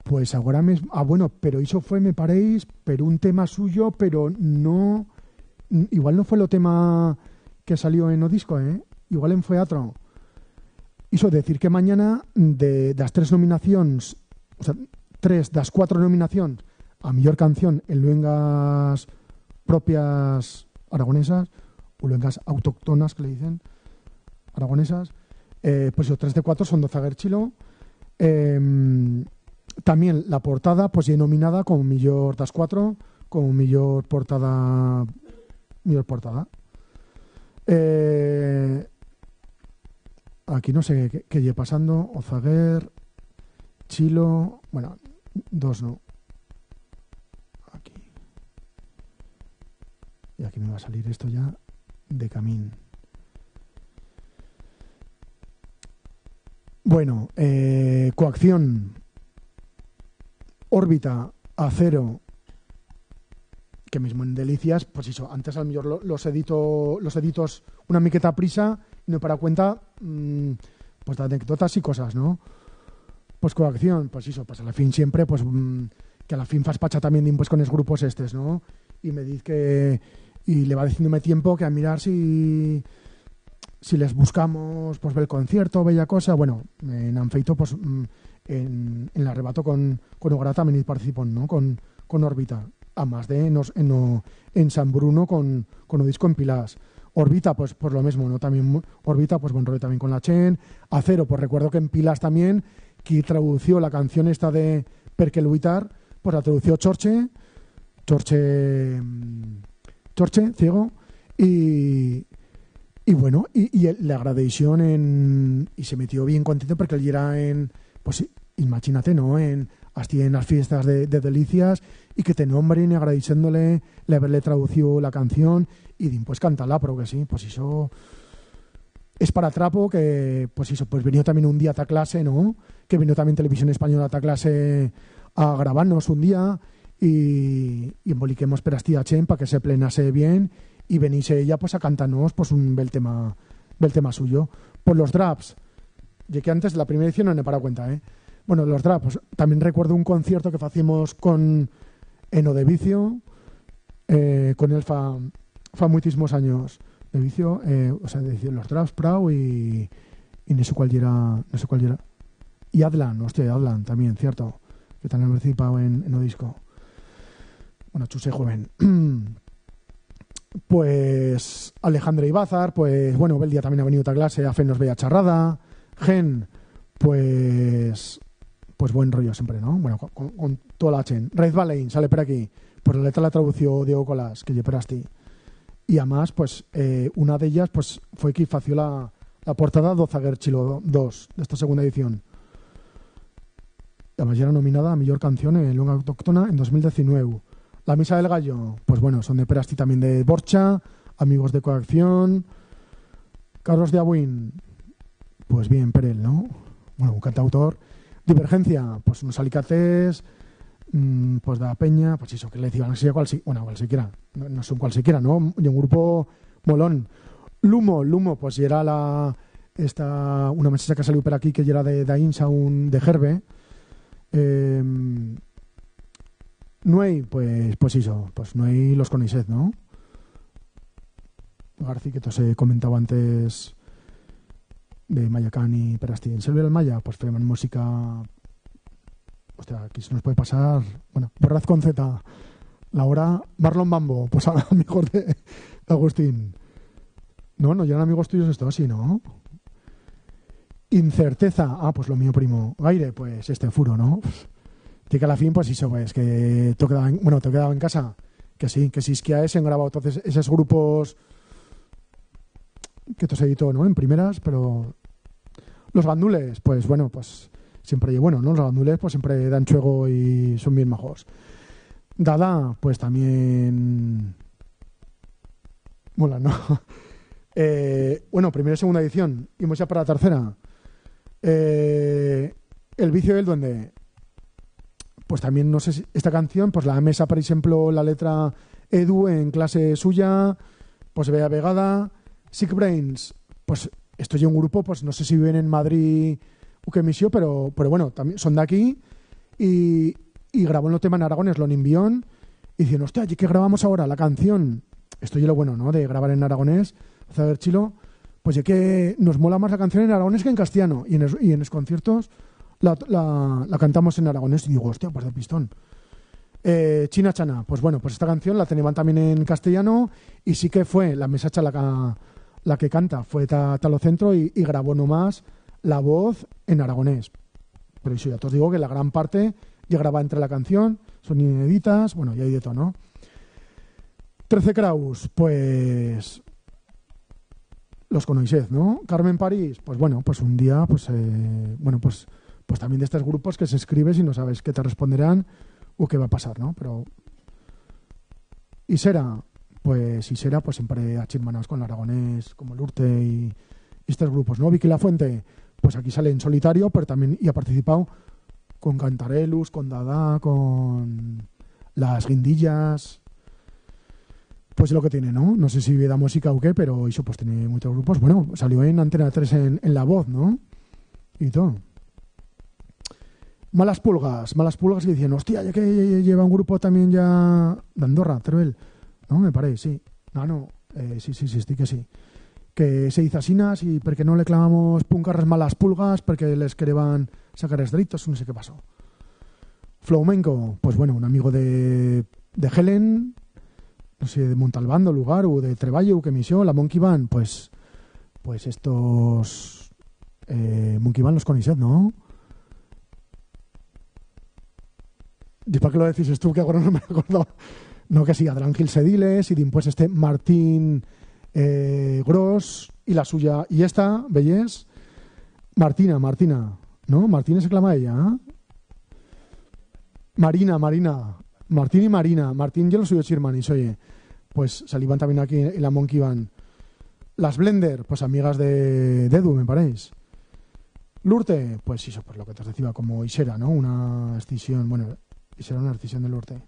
Pues ahora mismo... bueno, pero eso fue, me paréis, pero un tema suyo, pero no... Igual no fue lo tema que salió en o disco, ¿eh? Igual en fue otro. Hizo decir que mañana de las 3 nominaciones, o sea, 3 de las 4 nominaciones a mejor canción en luengas propias aragonesas o luengas autóctonas que le dicen aragonesas, pues los 3 de 4 son de Zaguerchilo. También la portada pues ya nominada como mejor das 4, como mejor portada. Aquí no sé qué lleva pasando. Ozaguer, Chilo, bueno, 2 no. Aquí. Y aquí me va a salir esto ya de camín. Bueno, coacción, órbita, acero, que mismo en Delicias, pues eso, antes a lo mejor los editos una miqueta prisa y no para cuenta pues de anécdotas y cosas, ¿no? Pues coacción, pues eso, pues a la fin siempre, pues que a la fin fas pacha también pues con los grupos estos, ¿no? Y me dice que, y le va diciéndome tiempo que a mirar si les buscamos pues ver el concierto, bella cosa, bueno, en Anfeito pues en el arrebato con Ogara también participó, ¿no? Con órbita, a más de en San Bruno con un disco en Pilas. Orbita, pues por lo mismo, ¿no? También Orbita, pues buen rollo también con la Chen. Acero, pues recuerdo que en Pilas también, que tradució la canción esta de Perque Luitar, pues la tradució Chorche, ciego, y bueno, y le agradeció y se metió bien contento porque él era pues imagínate, ¿no? Hasta en las fiestas de Delicias, y que te nombren agradeciéndole le haberle traducido la canción y pues cántala, pero que sí, pues eso es para trapo, que pues eso, pues vino también un día a ta clase, ¿no? Que vino también Televisión Española a ta clase a grabarnos un día y emboliquemos per astía Chen para que se plenase bien y venise ella pues a cantarnos pues un bel tema suyo. Por los Draps, ya que antes de la primera edición no me he parado cuenta, ¿eh? Bueno, los Draps, pues, también recuerdo un concierto que hacíamos con Eno de Vicio, con él fa muchísimos años de Vicio, o sea, de los Draps, Prau y no sé cuál era. Y Adlan, hostia, Adlan también, cierto, que también ha participado en o disco. Bueno, chuse joven. Pues Alejandro Ibázar, pues bueno, el día también ha venido a otra clase, a Fe nos veía charrada. Gen, pues buen rollo siempre, ¿no? Bueno, con toda la Chen. Raíz Balein sale por aquí, por la letra la tradució Diego Colás, que yo perasti. y además pues una de ellas pues fue que fació la portada do Zaguerchilo 2 de esta segunda edición. Además ya era nominada a Millor Canción en Lengua Autóctona en 2019. La Misa del Gallo, pues bueno, son de Perasti también de Borcha, Amigos de Coacción, Carlos de Abuin, pues bien, Perel, ¿no? Bueno, un cantautor. Divergencia, pues unos alicates, pues de la Peña, pues eso, que le decían, no sé cualquiera, no son cualquiera, ¿no? Y un grupo molón. Lumo, pues ya era una mensaje que salió por aquí, que ya era de Insa, de Gerbe. Nuey, pues eso, pues Nuey los coneixet, ¿no? García, que se comentaba antes de Mayacán y Perasti. En Selva del Maya, pues fue música. Hostia, aquí se nos puede pasar. Bueno, Borraz con Z. La hora Marlon Bambo, pues amigos de Agustín. No llegan amigos tuyos esto así, ¿no? Incerteza, pues lo mío primo. Gaire, pues Furo, ¿no? Que a la fin, pues eso, pues que te quedaba en casa. Que sí, es que a ese han grabado entonces esos grupos que te os editó, ¿no? En primeras, pero los gandules, pues bueno, pues siempre hay bueno, ¿no? Los gandules pues siempre dan chuego y son bien majos. Dada, pues también mola, ¿no? Bueno, primera y segunda edición. Y ya para la tercera. El vicio del duende. Pues también, no sé si esta canción, pues la mesa, por ejemplo, la letra Edu en clase suya, pues Bea Vegada, Sick Brains, pues esto es un grupo, pues no sé si viven en Madrid o qué misión, pero bueno, también son de aquí y grabó un tema en aragonés, lo Nimbión, y dicen, hostia, ¿qué grabamos ahora? La canción. Esto es lo bueno, ¿no? De grabar en aragonés, hacer chilo, pues ya que nos mola más la canción en aragonés que en castellano, y en los conciertos la cantamos en aragonés y digo, hostia, pues de pistón. China Chana, pues bueno, pues esta canción la tenían también en castellano y sí que fue la mesacha la que canta, fue Talo Centro y grabó nomás la voz en aragonés. Pero eso ya te os digo que la gran parte ya graba entre la canción, son inéditas, bueno, ya hay de todo, ¿no? 13 Kraus, pues los conocéis, ¿no? Carmen París, pues bueno, pues un día, pues también de estos grupos que se escribes y no sabes qué te responderán o qué va a pasar, ¿no? Pero Isera, pues siempre ha chirmanaos con el aragonés, como el Urte y estos grupos, ¿no? Vicky Lafuente, pues aquí sale en solitario, pero también y ha participado con Cantarelus, con Dada, con Las Guindillas. Pues es lo que tiene, ¿no? No sé si da música o qué, pero eso pues tiene muchos grupos. Bueno, salió en Antena 3 en La Voz, ¿no? Y todo. Malas Pulgas que dicen, hostia, ya que lleva un grupo también ya de Andorra, Teruel. No, me parece, sí. No, sí, estoy que sí. Que se dice asinas y porque no le clamamos puncarras Malas Pulgas porque les querían sacar estrictos, no sé qué pasó. Flamenco, pues bueno, un amigo de Helen, no sé, de Montalbán, lugar, o de Treballo, que misión, la Monkey Band, pues estos Monkey Band los conocéis, ¿no? ¿Y para qué lo decís tú? Que ahora no me acuerdo. No, que sí, Adrián Gil Sediles y después Martín Gross y la suya. Y esta, Bellés, Martina, ¿no? Martina se clama ella, ¿eh? Marina. Martín y Marina. Martín yo lo soy de Chirman y oye, pues salían también aquí en la Monkey Band. Las Blender, pues amigas de Edu, me paréis. Lurte, pues eso, pues lo que te decía, como Isera, ¿no? Una escisión, bueno, Isera una escisión de Lurte.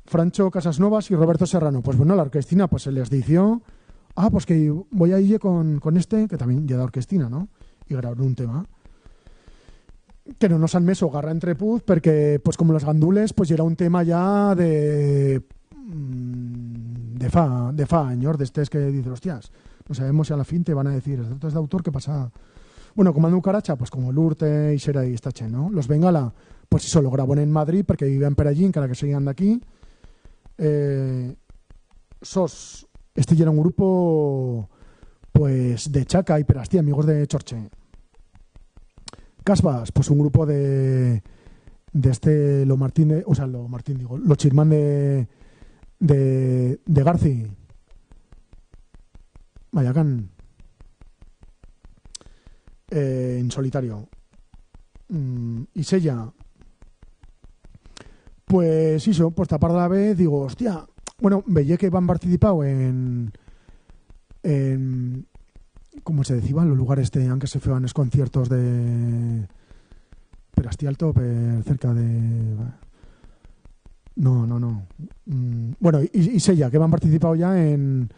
Francho Casasnovas y Roberto Serrano, pues bueno, la orquestina, pues se les dició, pues que voy a ir con este, que también ya da orquestina, ¿no? Y grabaron un tema. Que no nos han meso garra entre puz, porque pues como los gandules, pues era un tema ya de fa años, de estos que dicen, hostias, no sabemos si a la fin te van a decir, esto es de autor, ¿qué pasa? Bueno, como Andu Caracha, pues como Lurte, Isera y Estache, ¿no? Los Bengala, pues eso, lo grabó en Madrid, porque vivían per allí, cada que seguían de aquí. SOS, este ya era un grupo, pues, de Chaca y Perastí, amigos de Chorche. Casbas, pues un grupo de lo Chirmán de Garci, Mayacán. En solitario. Y Sella. Pues hizo, pues tapar de la vez, digo, hostia. Bueno, veía que van participado en ¿cómo se decía? Los lugares aunque se feban los conciertos de Perastialto, cerca de... No. Bueno, y Sella, que van participado ya en...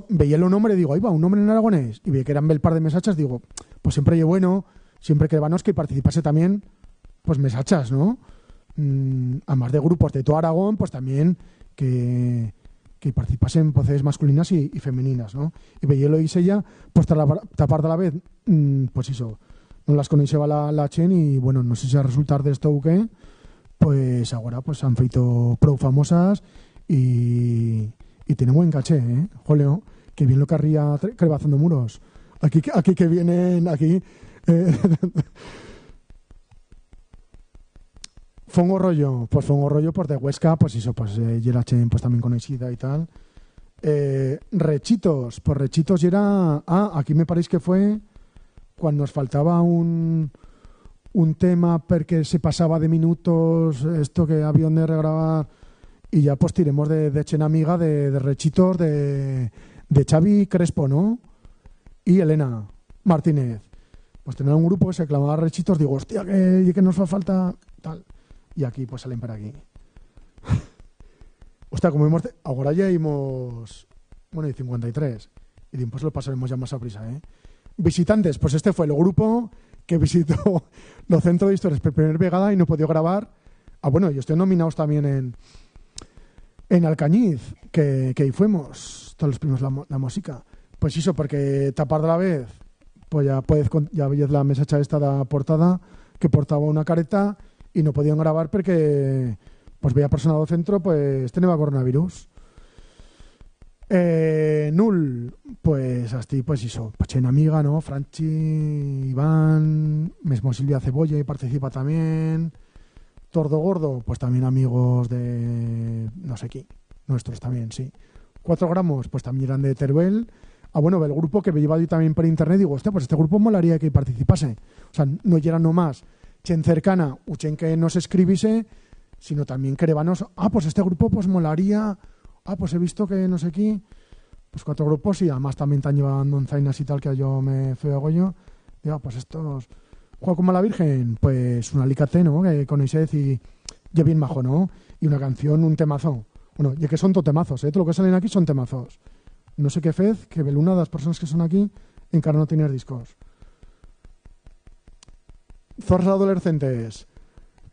veía el nombre y digo, ahí va, un nombre en aragonés. Y veía que eran el par de mesachas, digo, pues siempre es bueno, siempre que vanos que participase también, pues mesachas, ¿no? Además de grupos de todo Aragón, pues también que participasen voces masculinas y femeninas, ¿no? Y veía y Sella, pues tapar de la vez, pues eso, no las coneixeva la Chen y, bueno, no sé si a resultar de esto o qué, pues ahora pues han feito prou famosas y tiene buen caché, ¿eh? Joleo, que bien lo carría crebazando muros. Aquí que vienen, aquí... Fongo Rollo por de Huesca, pues eso, pues Yerachen pues también conocida y tal. Rechitos, pues Rechitos era... aquí me parece que fue cuando nos faltaba un tema porque se pasaba de minutos, esto que había de regrabar, y ya pues tiremos de Chen amiga, de Rechitos, de Xavi Crespo, ¿no? Y Elena Martínez. Pues tener un grupo que se clamaba Rechitos, digo, hostia, que nos fa falta tal. Y aquí pues salen para aquí. Hostia, como ahora ya hemos, bueno, y 53. Y después lo pasaremos ya más a prisa, ¿eh? Visitantes, pues este fue el grupo que visitó los centros de historias por primera vegada y no podía grabar. Bueno, yo estoy nominados también en Alcañiz, que ahí fuimos, todos los primos la música. Pues eso, porque tapar de la vez, pues ya veis la mesacha esta de portada, que portaba una careta y no podían grabar porque pues veía persona del centro, pues tenía coronavirus. Null, pues así, pues eso, pues en amiga, ¿no? Franchi, Iván, mismo Silvia Cebolla y participa también. Tordo Gordo, pues también amigos de no sé quién, nuestros también, sí. 4 gramos, pues también eran de Teruel. Bueno, el grupo que me lleva yo también por internet, digo, hostia, pues este grupo molaría que participase. O sea, no era nomás chen cercana o chen que nos escribise, sino también crebanos, pues este grupo pues molaría, pues he visto que no sé qué, pues 4 grupos y además también están llevando en zainas y tal que yo me fui a Goyo. Digo, pues estos... Juego como la Virgen, pues un alicate, ¿no? Que con Isez y ya bien majo, ¿no? Y una canción, un temazo. Bueno, y que son todo temazos, ¿eh? Todo lo que salen aquí son temazos. No sé qué fez, que una de las personas que son aquí encara no tener discos. Zorras adolescentes,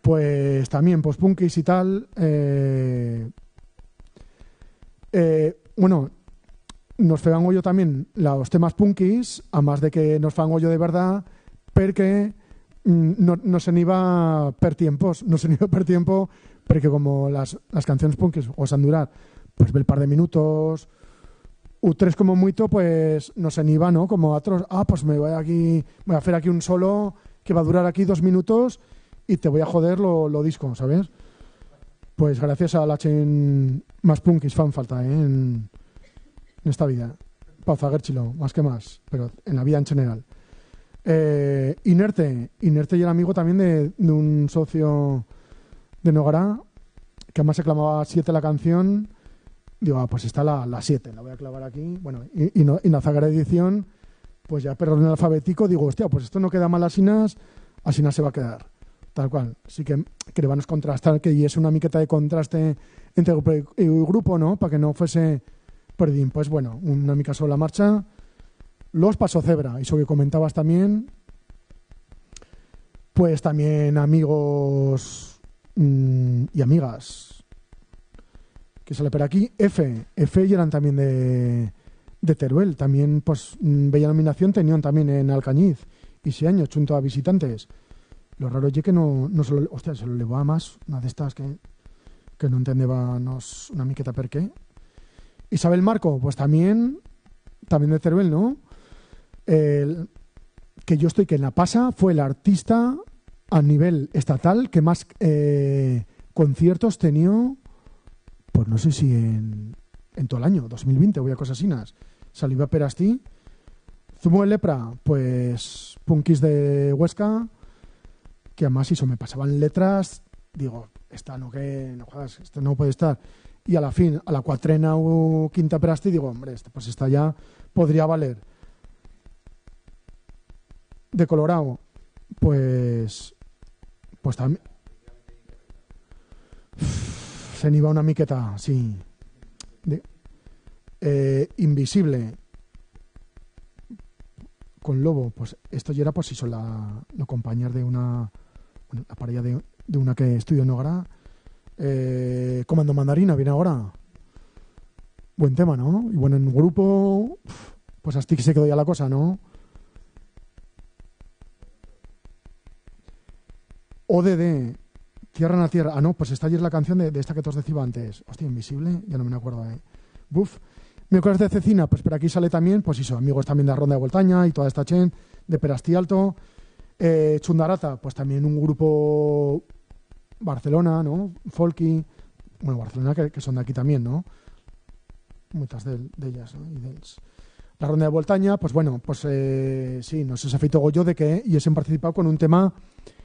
pues también post-punkis y tal. Bueno, nos fegan hoyo también los temas punkis, a más de que nos fan hoyo de verdad, porque no se iba per tiempos, porque como las canciones punkis o han durar pues el par de minutos u 3 como mucho, pues no se iba, ¿no? Como otros, pues voy a hacer aquí un solo que va a durar aquí 2 minutos y te voy a joder lo disco, ¿sabes? Pues gracias a la chen más punkis fan falta, en esta vida. Pauza Gerchilo, más que más, pero en la vida en general. Inerte y el amigo también de un socio de Nogará, que además se clamaba 7 la canción. Digo, pues está la 7, la voy a clavar aquí. Bueno, y la Zagara edición, pues ya pero en el alfabético, digo, hostia, pues esto no queda mal así no se va a quedar. Tal cual. Así que van a contrastar, que es una miqueta de contraste entre el grupo, ¿no? Para que no fuese perdín. Pues bueno, una mica sobre la marcha. Los Paso Cebra, eso que comentabas también. Pues también amigos y amigas que sale por aquí. F y eran también de Teruel. También, pues, bella nominación tenían también en Alcañiz. Y 6 años, junto a visitantes. Lo raro es que no se lo... Hostia, se lo levó a más. Una de estas que no entendeba una miqueta per qué. Isabel Marco, pues también de Teruel, ¿no? Que yo estoy que en la pasa fue el artista a nivel estatal que más conciertos tenía, pues no sé si en todo el año 2020 o cosas así, Saliva Perastí. Zumo de Lepra, pues punkis de Huesca, que además eso, me pasaban letras, digo, esta no, que no jodas, esto no puede estar. Y a la fin, a la cuatrena o quinta Perastí, digo, hombre, pues esta ya podría valer. De Colorado, pues también se iba una miqueta, sí. Invisible con Lobo, pues esto ya era pues eso, la compañía de una, bueno, la pareja de una que estudió en Nogara. Comando Mandarina viene ahora, buen tema, ¿no? Y bueno, en un grupo pues hasta que se quedó ya la cosa, ¿no? ODD, Tierra a Tierra. Ah, no, pues esta ayer la canción de esta que te os decía antes. Hostia, Invisible, ya no me acuerdo. Buf. Miércoles de Cecina, pues por aquí sale también, pues eso, amigos también de la Ronda de Voltaña y toda esta chen, de Perastí Alto. Chundarata, pues también un grupo Barcelona, ¿no? Folky. Bueno, Barcelona que son de aquí también, ¿no? Muchas de ellas, ¿no? Y la Ronda de Voltaña, pues bueno, pues sí, nos ha feito Goyo de que y han participado con un tema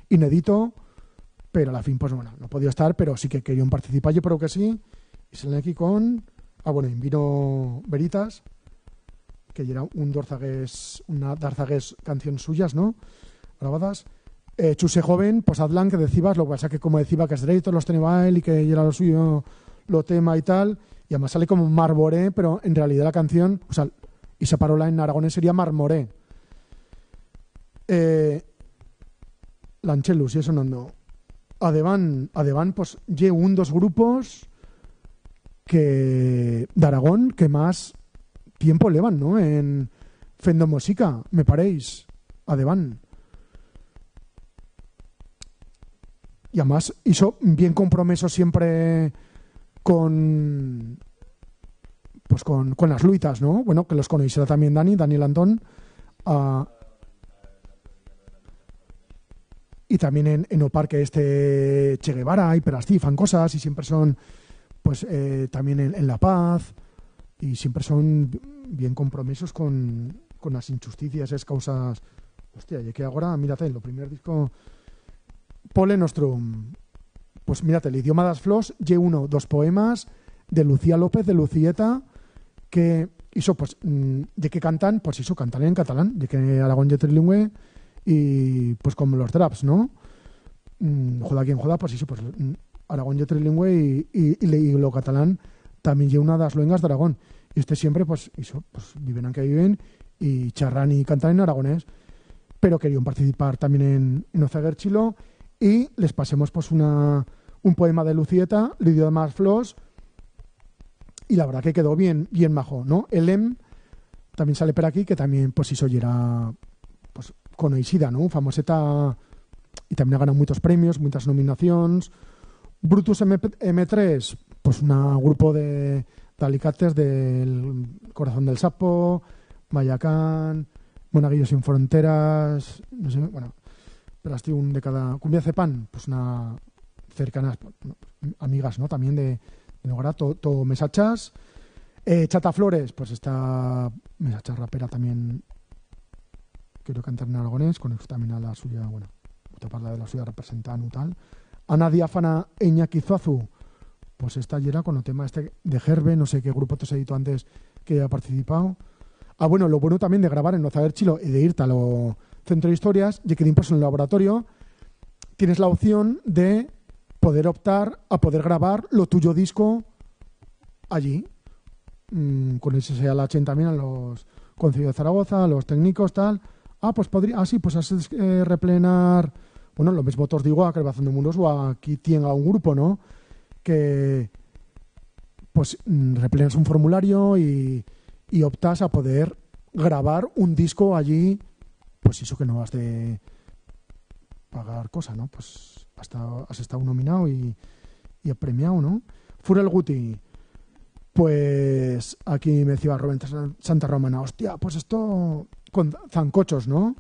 inédito, pero a la fin, pues bueno, no podía estar, pero sí que querían participar, yo creo que sí, y salen aquí con, bueno, en vino Veritas, que era una darzagués canción suyas, ¿no? Grabadas. Chuse Joven, pues Adlan, que decías, lo que pasa que como decía que es derecho, los tenía él y que era lo suyo, lo tema y tal, y además sale como Marmoré, pero en realidad la canción, o sea, y esa parola en aragonés sería Marmoré. Lanchelus, y eso no. Ademán, pues lle dos grupos que de Aragón que más tiempo llevan, ¿no? En fendo música, me paréis. Ademán. Y además hizo bien compromiso siempre con las luitas, ¿no? Bueno, que los conociera también Daniel Antón. Y también en el parque Che Guevara y Perastí fan cosas y siempre son pues también en La Paz y siempre son bien compromisos con las injusticias, esas causas. Hostia, y que ahora, mírate, lo primer disco Pole Nostrum, pues mírate, el idioma das flors, dos poemas de Lucía López, de Lucieta, que hizo, pues, de que cantan, pues hizo cantar en catalán, de que Aragón y trilingüe, y pues como los draps, ¿no? Joda quien joda, pues hizo, pues Aragón y trilingüe y lo catalán también lleva una de las lenguas de Aragón. Y siempre, pues, hizo, pues viven aunque viven y charran y cantan en aragonés, pero querían participar también en Ozaguer Chilo y les pasemos pues un poema de Lucieta, el idioma das flors, y la verdad que quedó bien majo, ¿no? El también sale por aquí, que también pues hizo y era pues conocida, ¿no? Famoseta, y también ha ganado muchos premios, muchas nominaciones. Brutus M3, pues un grupo de alicates del Corazón del Sapo, Mayacán, Monaguillos sin Fronteras, no sé, bueno, pero hasta un de cada. Cumbia Cepan, pues una cercanas, amigas, ¿no? También de Nogara, todo Mesachas. Chata Flores, pues está Mesacha rapera también. Quiero cantar en aragonés, con eso también a la suya, bueno, te parla de la suya representante y tal. Ana Diáfana Eñaquizuazu, pues esta ya era con el tema de Gerbe, no sé qué grupo te has editado antes que haya participado. Bueno, lo bueno también de grabar en Ozaguer Chilo y de irte a lo centro de historias, ya que pues en el laboratorio tienes la opción de poder optar a poder grabar lo tuyo disco allí. Con ese sea la chen también a los concilios de Zaragoza, a los técnicos, tal. Pues podría, sí, pues haces replenar, bueno, lo mismo te os digo a Creación de Mundos o aquí tiene un grupo, ¿no? Que pues replenas un formulario y optas a poder grabar un disco allí, pues eso que no has de pagar cosa, ¿no? Pues hasta has estado nominado y premiado, ¿no? Furel Guti, pues aquí me decía Rubén Santa Romana, hostia, pues esto con Zancochos, ¿no?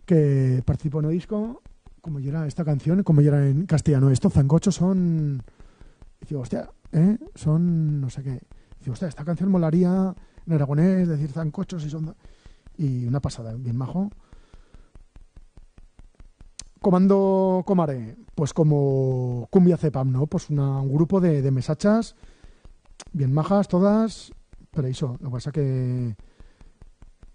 Que participó en el disco, como ya era esta canción, como ya era en castellano, estos Zancochos son, digo, hostia, son no sé qué, digo, hostia, esta canción molaría en aragonés, decir zancochos y una pasada, bien majo. Comando Comare, pues como Cumbia Cepam, ¿no? Pues un grupo de mesachas bien majas todas, pero eso, lo que pasa que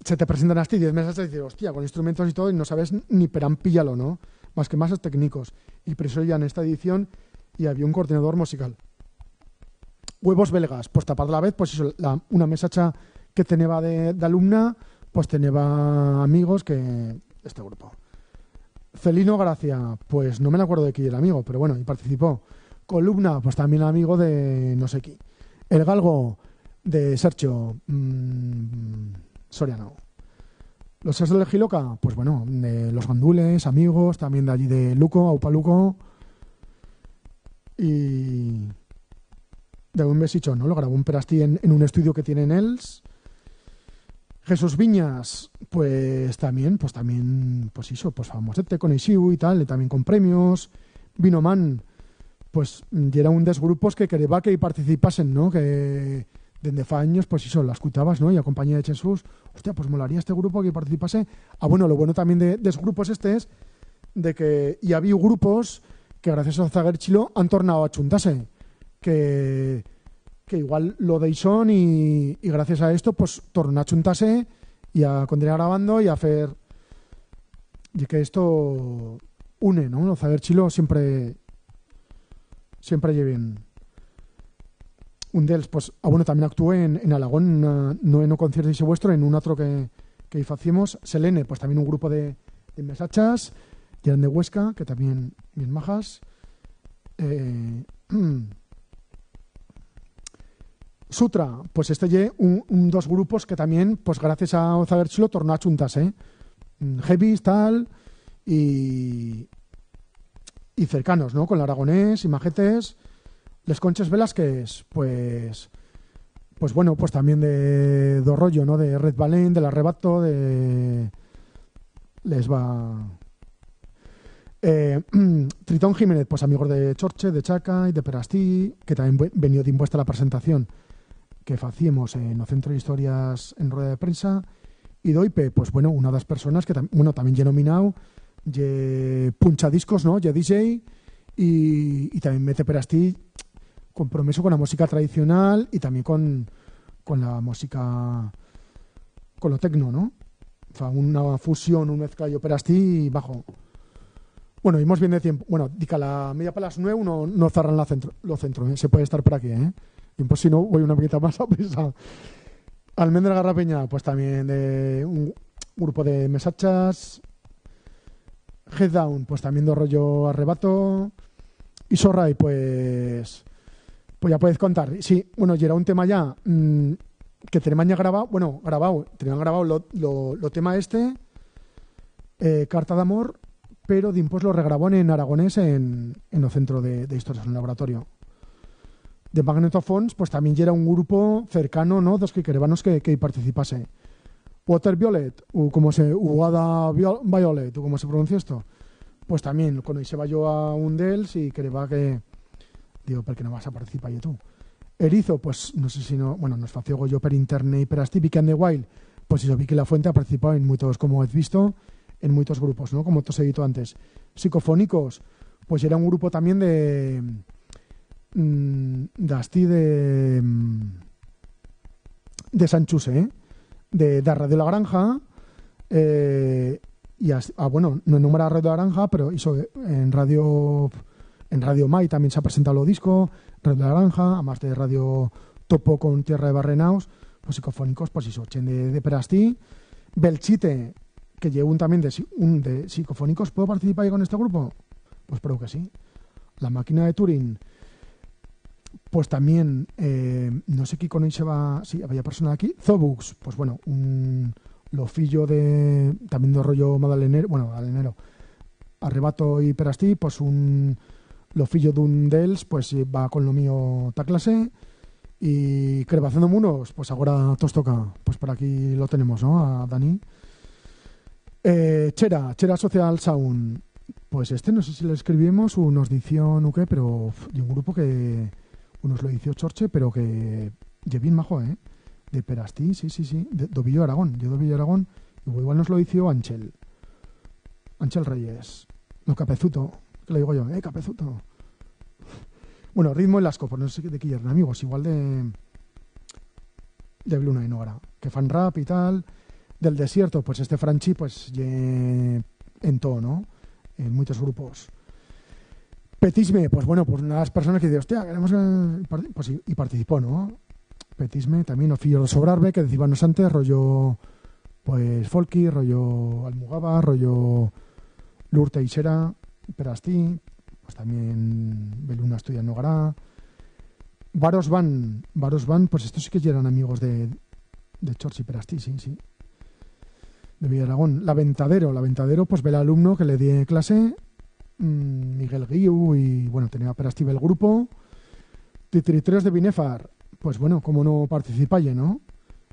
se te presentan hasta 10 mesachas y dices, hostia, con instrumentos y todo, y no sabes ni perán píllalo, ¿no? Más que más técnicos. Y por eso ya en esta edición y había un coordinador musical. Huevos belgas, pues tapar la vez, pues eso, una mesacha que tenía de alumna, pues tenía amigos que este grupo. Celino Gracia, pues no me acuerdo de quién era amigo, pero bueno, y participó. Columna, pues también amigo de no sé quién. El Galgo, de Sergio Soriano. Los Sers del Giloca, pues bueno, de los Gandules, amigos, también de allí de Luco, Aupaluco. Y de un besicho, ¿no? Lo grabó un Perastí en un estudio que tiene en Els. Jesús Viñas, pues también, pues hizo, pues famosete con Isiu y tal, y también con premios. Vinoman, pues y era un dels grupos que quería que participasen, ¿no? Que desde fa años, pues hizo, las escuchabas, ¿no? Y a compañía de Jesús, hostia, pues molaría este grupo que participase. Bueno, lo bueno también de los grupos es de que y había grupos que gracias a Zaguerchilo han tornado a chuntarse, que igual lo deixón y gracias a esto pues torna a chuntarse y a continuar grabando y a hacer y que esto une, ¿no? Lo Zaguerchilo siempre lleva bien. Un dels, pues, bueno, también actué en Alagón, no en un concierto ese vuestro, en un otro que hacíamos. Selene, pues también un grupo de mesachas, y eran de Huesca, que también bien majas. Sutra, pues este dos grupos que también, pues gracias a Zaguerchilo, tornó a chuntarse, heavy, tal, y cercanos, ¿no? Con el aragonés y majetes. Les Conches Velázquez, pues bueno, pues también de rollo, ¿no? De Red Valent, del Arrebato, de les va Tritón Jiménez, pues amigos de Chorche, de Chaca y de Perastí, que también venido de impuesta la presentación que hacíamos en el Centro de Historias en rueda de prensa. Y Doipe, pues bueno, una de las personas que también he nominado, puncha discos, ¿no? DJ y también mete Perastí compromiso con la música tradicional y también con la música, con lo tecno, ¿no? O sea, una fusión, un mezclallo Perastí bajo. Bueno, íbamos bien de tiempo. Bueno, dica la media para las 9 no cerran lo centro, ¿eh? Se puede estar por aquí, ¿eh? Y pues si no, voy una poquita más a prisa. Almendra Garrapeña, pues también de un grupo de mesachas. Head Down, pues también de rollo Arrebato. Y Sorray, pues ya puedes contar. Sí, bueno, y era un tema ya que tenían ya grabado, tenían grabado lo tema Carta de Amor, pero después lo regrabó en aragonés en el Centro de Historias, en el laboratorio. De Magnetophones, pues también ya era un grupo cercano, ¿no? Dos que queríamos que participase. Water Violet, Ugada Violet, o como se pronuncia esto, pues también, cuando se va yo a un dels y quería que digo, ¿por qué no vas a participar yo tú? Erizo, pues no sé si no, bueno, nos fació yo per internet y per Asti, Vicky and the Wild, pues eso, Vicky La Fuente ha participado en muchos, como has visto, en muchos grupos, ¿no? Como te he dicho antes. Psicofónicos, pues era un grupo también de Asti de Sanchuse, ¿eh? De Radio La Granja, bueno, no enumera Radio La Granja, pero hizo en Radio Mai también se ha presentado el disco, Radio La Granja, además de Radio Topo con Tierra de Barrenaos, pues Psicofónicos, pues hizo Chen de Perastí. Belchite, que lleva también de Psicofónicos. ¿Puedo participar con este grupo? Pues creo que sí. La Máquina de Turing, pues también, no sé qué con él se va, sí, había persona aquí. Zobux, pues bueno, un lofillo también de rollo Madalenero, Arrebato y Perastí, pues un lofillo de un dels, pues va con lo mío ta clase. Y Crevación de Muros, pues ahora todos toca, pues por aquí lo tenemos, ¿no? A Dani. Chera Social Sound, pues no sé si lo escribimos o nos dició o qué, pero de un grupo que unos lo hizo Chorche, pero que bien majo, ¿eh? de Perastí, sí, de Villo Aragón, igual nos lo hizo Ángel Reyes, no, Capezuto, que le digo yo, Capezuto. Bueno, Ritmo y Las Copos, no sé de qué eran amigos, igual de Bluna y Nogara, que fan rap y tal. Del Desierto, pues este Franchi, pues en todo, ¿no? En muchos grupos. Petisme, pues bueno, pues una de las personas que dice, hostia, queremos pues y participó, ¿no? Petisme, también Ofillo de Sobrarbe, que decíamos antes, rollo pues Folky, rollo Almugaba, rollo Lur Teixera, Perastí, pues también Beluna estudia en Nogara. Varos van, pues estos sí que ya eran amigos de Chorch y Perastí, sí. De Villaragón. Laventadero, pues ve el alumno que le di clase, Miguel Guiu, y bueno, tenía Perastí el grupo. Titritreos de Binefar, pues bueno, como no participáis, ¿no?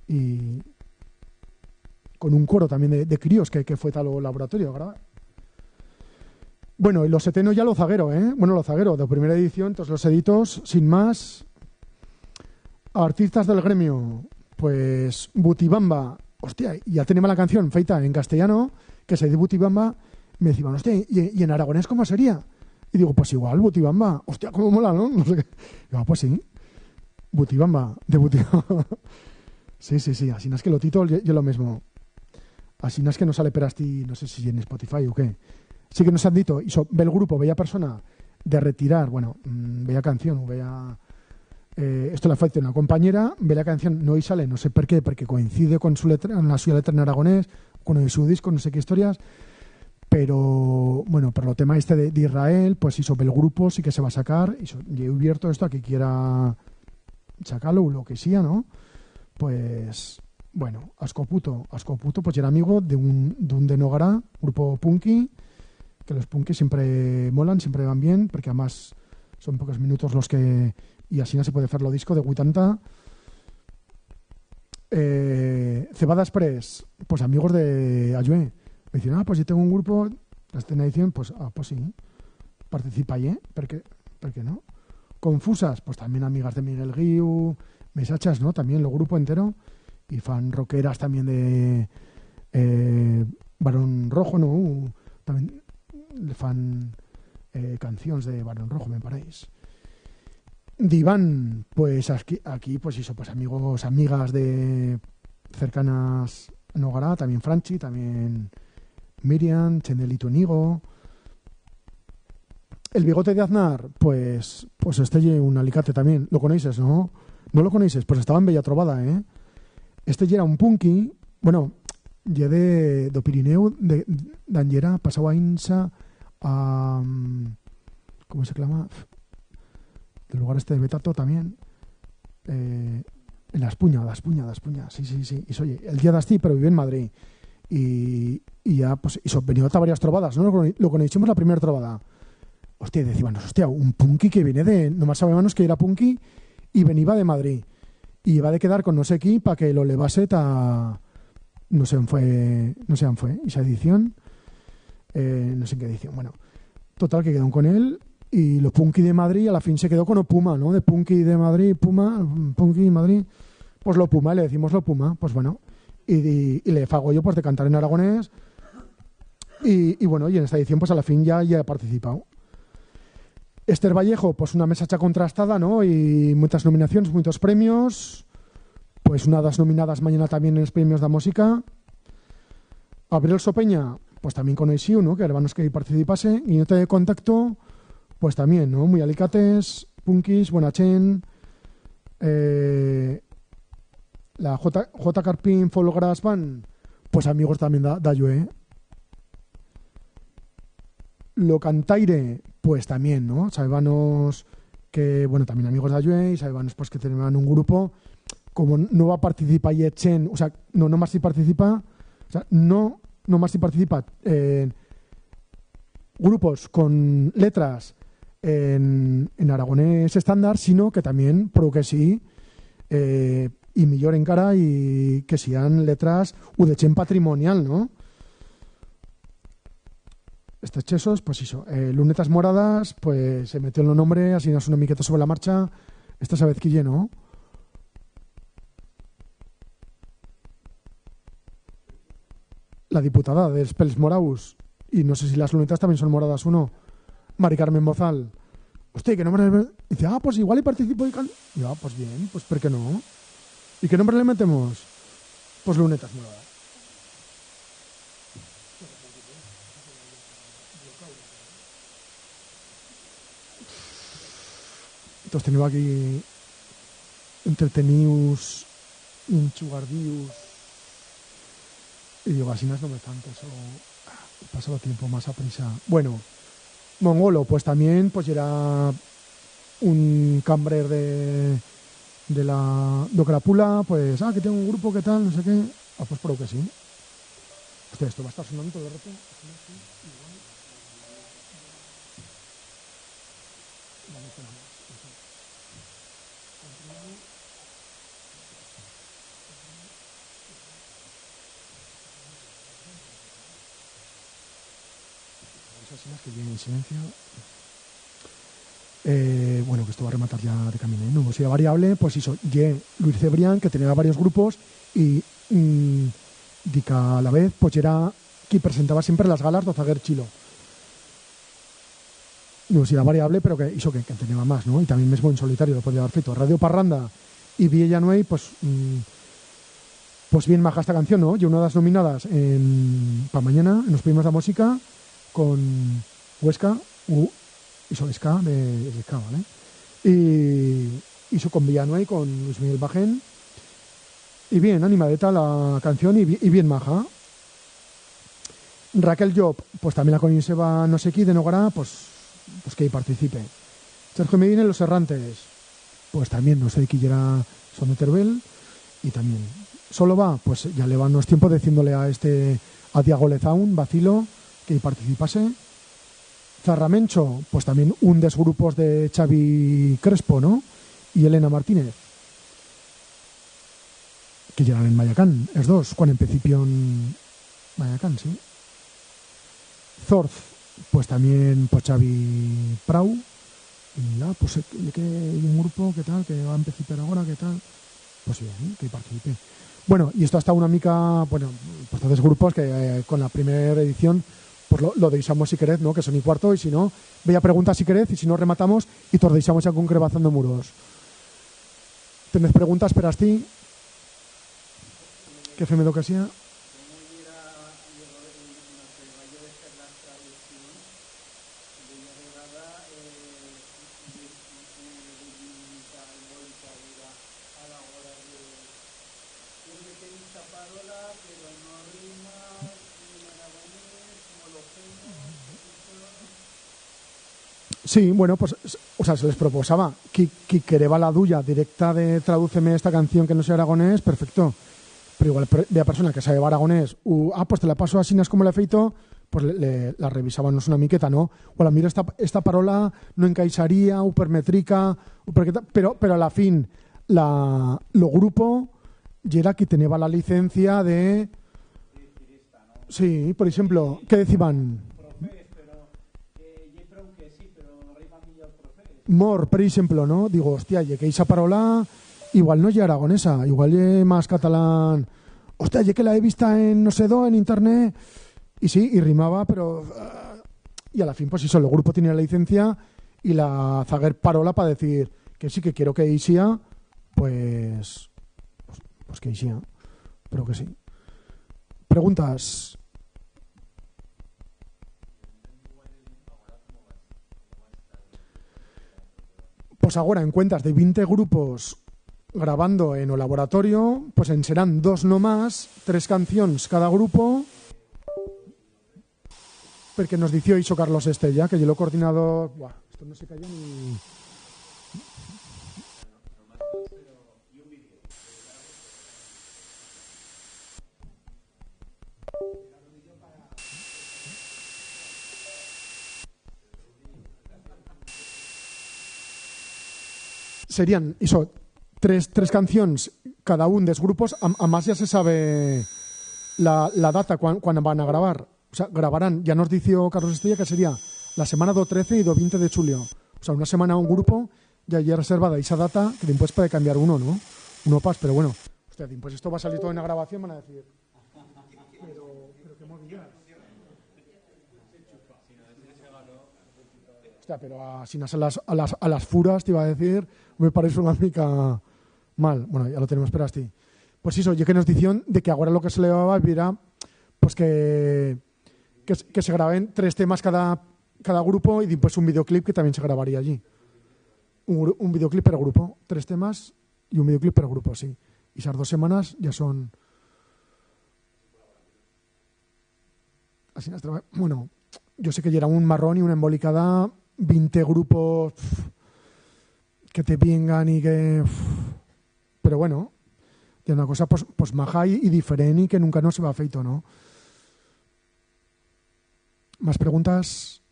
Y con un coro también de críos que fue tal o laboratorio a grabar. Bueno, y los setenos ya lo zaguero, Bueno, lo zaguero, de primera edición, entonces los editos, sin más. Artistas del gremio, pues Butibamba, hostia, ya tenemos la canción feita en castellano, que se dice Butibamba, me decían, hostia, ¿y en aragonés cómo sería? Y digo, pues igual, Butibamba, hostia, cómo mola, ¿no? No sé qué. Digo, pues sí, Butibamba, de Butibamba. Sí, así no es que lo tito yo lo mismo. Así no es que no sale Perastí, no sé si en Spotify o qué. Sí que nos han dicho, ve el grupo, veía persona de retirar, bueno, veía canción, veía... esto le afecta a una compañera, ve la canción, no y sale, no sé por qué, porque coincide con su letra, la suya letra en aragonés, con su disco, no sé qué historias, pero bueno, por lo tema este de Israel, pues ve el grupo, sí que se va a sacar, y he abierto esto a que quiera sacarlo o lo que sea, ¿no? Pues bueno, Ascoputo, pues era amigo de un de Nogara, grupo punky, que los punky siempre molan, siempre van bien, porque además son pocos minutos los que... Y así no se puede hacer lo disco de 80. Cebada Express, pues amigos de Ayue. Me dicen, pues yo tengo un grupo, la escena edición, pues sí, participa ahí, ¿por qué no? Confusas, pues también amigas de Miguel Guiu, Mesachas, ¿no? También lo grupo entero. Y fan rockeras también de Barón Rojo, ¿no? También fan canciones de Barón Rojo, me paréis. Diván, pues aquí pues eso, pues amigos, amigas de cercanas a Nogara, también Franchi, también Miriam, Chendelito Nigo. El bigote de Aznar, pues este un alicate también, lo conocéis, ¿no? No lo conocéis, pues estaba en Bella Trovada, Este ya era un punky, bueno, ya de Pirineu, de Angera, pasaba a Insa, a... ¿cómo se llama? El lugar este de Betato también, en la Espuña, sí. Y oye, el día de Asti, pero vive en Madrid. Y ya, pues, y venido a varias trovadas, ¿no? Lo conocimos la primera trovada. Hostia, decíamos, hostia, un punky que viene de... Nomás sabíamos que era punky y venía de Madrid. Y iba de quedar con no sé quién para que lo levase a... No sé, fue esa edición. No sé en qué edición. Bueno, total, que quedaron con él. Y los punky de Madrid a la fin se quedó con Opuma, ¿no? De punky de Madrid, Puma, punky Madrid. Pues lo Puma, le decimos lo Puma, pues bueno. Y le fago yo pues de cantar en aragonés. Y bueno, y en esta edición pues a la fin ya he participado. Esther Vallejo, pues una mesacha contrastada, ¿no? Y muchas nominaciones, muchos premios. Pues una de las nominadas mañana también en los premios de música. Abril Sopeña, pues también con Eisiu, ¿no? Que hermanos que participase. Y nota de contacto... Pues también, ¿no? Muy alicates, punkis, buenachen, la J. Carpín, Folgras Van, pues amigos también da Ayue. Lo Cantaire, pues también, ¿no? Sabébanos que, bueno, también amigos de Ayue, y sabébanos pues que tenían un grupo, como no va a participar y echen, o sea, no más si participa, o sea, no más si participa en grupos con letras en aragonés estándar, sino que también pro que sí y millor en cara y que sean letras udechen patrimonial, ¿no? Estos chesos, pues eso, lunetas moradas, pues se metió en el nombre, así nos una miqueta sobre la marcha, esta vez que lleno. la diputada de Pels Moraus, y no sé si las lunetas también son moradas o no, Mari Carmen Bozal. Hostia, ¿qué nombre le... Dice, pues igual y participo y yo, pues bien, pues ¿por qué no? ¿Y qué nombre le metemos? Pues lunetas moradas. Entonces tengo aquí entretenius, enchugardius, y digo, así no me tanto, eso pasa el tiempo más a prisa. Bueno, Mongolo, pues también pues era un cambrer de la Docrapula, pues, que tengo un grupo, ¿qué tal? No sé qué. Pues creo que sí. Hostia, esto va a estar sonando todo el rato. Que viene en silencio. Bueno, que esto va a rematar ya de camino. Nubosidad variable, pues hizo Luis Cebrián, que tenía varios grupos, y Dica a la vez, pues era que presentaba siempre las galas de Zaguer Chilo. Nubosidad variable, pero que hizo que tenía más, ¿no? Y también mismo en solitario lo podía haber feito. Radio Parranda y Villa Nuey, pues bien maja esta canción, ¿no? Y una de las nominadas para mañana en los premios de la música con Huesca, hizo ska de ska, ¿vale? Y hizo con Villanueva y con Luis Miguel Bajén. Y bien, animadeta la canción y bien maja. Raquel Job, pues también la conoceba no sé qué de Nogara, pues que participe. Sergio Medina, Los Errantes, pues también no sé quién era Son de Teruel, y también. Solo va, pues ya le van unos tiempos diciéndole a Diago Lezaun, Vacilo, que participase. Zarramencho, pues también un de los grupos de Xavi Crespo, ¿no? Y Elena Martínez, que llegan en Mayacán, es dos, cuando en principio en Mayacán, sí. Zorz, pues también pues Xavi Prau, y ya, pues que un grupo, ¿qué tal? Que va a empezar ahora, ¿qué tal? Pues bien, que participe. Bueno, y esto hasta una mica, bueno, pues tres grupos que con la primera edición pues lo deixamos si queréis, ¿no? Que son y cuarto, y si no, veía preguntas si queréis, y si no rematamos y todos deixamos ya con Crebazando Muros. ¿Tenés preguntas para ti? ¿Qué fe me lo que sea? Sí, bueno, pues, o sea, se les proposaba que quereba la duya directa de tradúceme esta canción que no sea aragonés, perfecto. Pero igual de la persona que sabe aragonés, pues te la paso así, no es como la he feito, pues la revisaban, no es una miqueta, ¿no? O la mira, esta parola no encaixaría, permetrica, pero a la fin, lo grupo, y era que tenía la licencia de... Sí, por ejemplo, ¿qué decían? Mor, por ejemplo, ¿no? Digo, hostia, que esa parola igual no es ya aragonesa, igual es más catalán. Hostia, que la he vista en no sé dónde, en internet. Y sí, y rimaba, pero... y a la fin, pues eso, el grupo tenía la licencia y la Zaguer parola para decir que sí, que quiero que Isia, pues que Isia. Pero que sí. Preguntas. Pues ahora en cuentas de 20 grupos grabando en el laboratorio, pues serán 2 no más, 3 canciones cada grupo, porque nos dició Iso Carlos Estella, que yo lo he coordinado... Buah, esto no se cayó ni... Serían eso, tres canciones cada uno de los grupos, además ya se sabe la data cuando van a grabar. O sea, grabarán, ya nos dijo Carlos Estella que sería la semana do 13 y do 20 de julio. O sea, una semana un grupo ya reservada esa data, que después puede cambiar uno, ¿no? Uno pas, pero bueno. Hostia, pues esto va a salir todo en la grabación, van a decir... Pero qué Hostia, pero así a las furas, te iba a decir, me parece una mica mal. Bueno, ya lo tenemos, pero así. Pues eso, yo que nos dicen de que ahora lo que se le va a era pues que se graben 3 temas cada grupo y después un videoclip que también se grabaría allí. Un videoclip per grupo, 3 temas y un videoclip per grupo, sí. Y esas 2 semanas ya son... Así, bueno, yo sé que ya era un marrón y una embolicada, 20 grupos que te vengan y que... Pero bueno, ya una cosa pues maja y diferente y que nunca no se va feito, ¿no? ¿Más preguntas?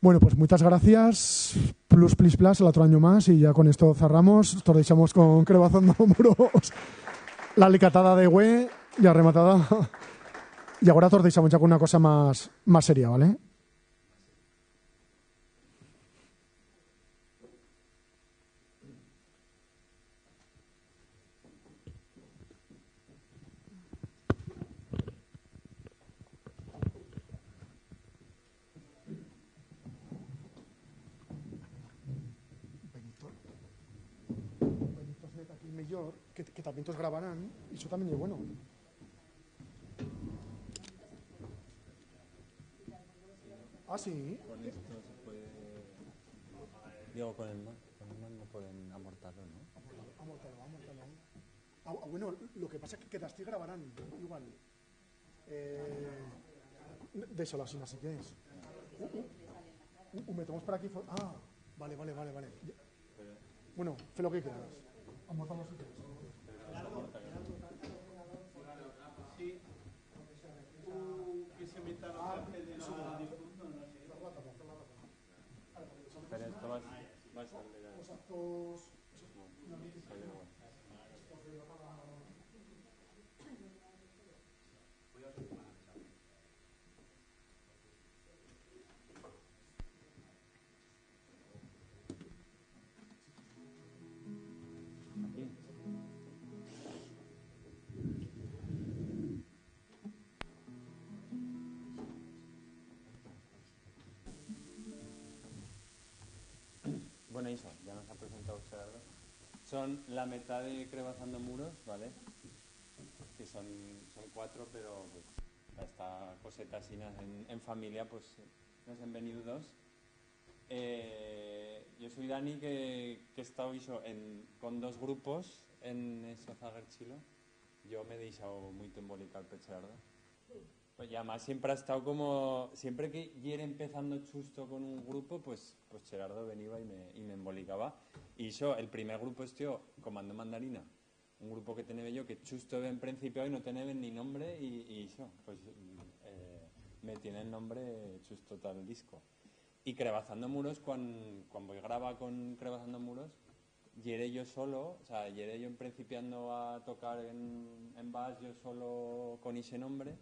Bueno, pues muchas gracias. Plus, plis, plas, el otro año más y ya con esto cerramos. Nos deixamos con Crebazando Muros, la alicatada de Güe ya rematada. Y ahora nos deixamos ya con una cosa más seria, ¿vale? Que también te grabarán y eso también es bueno. Ah, sí. Con esto se puede... Digo, con el man no pueden amortarlo, ¿no? Amortarlo. Bueno, lo que pasa es que las grabarán igual. De eso, así que es. Metemos por aquí. Ah, vale. Bueno, fe lo que quieras. Amortamos si quieres. Pero esto va a salir a... Bueno, eso, ya nos ha presentado Gerardo. Son la mitad de Crebazando Muros, ¿vale? Que son 4, pero pues, esta coseta así en familia, pues nos han venido 2. Yo soy Dani, que he estado con 2 grupos en Sozagerchilo. Yo me he deixado muy embolicar el Gerardo. Pues y además siempre ha estado como... Siempre que yo era empezando justo con un grupo, pues Gerardo venía y me embolicaba. Y yo, el primer grupo Comando Mandarina, un grupo que tenía yo que justo en principio hoy no tenía ni nombre y yo, pues me tiene el nombre justo tal disco. Y Crebazando Muros, cuando voy a grabar con Crebazando Muros, yeré yo solo, o sea, yeré yo principiando a tocar en bass yo solo con ese nombre.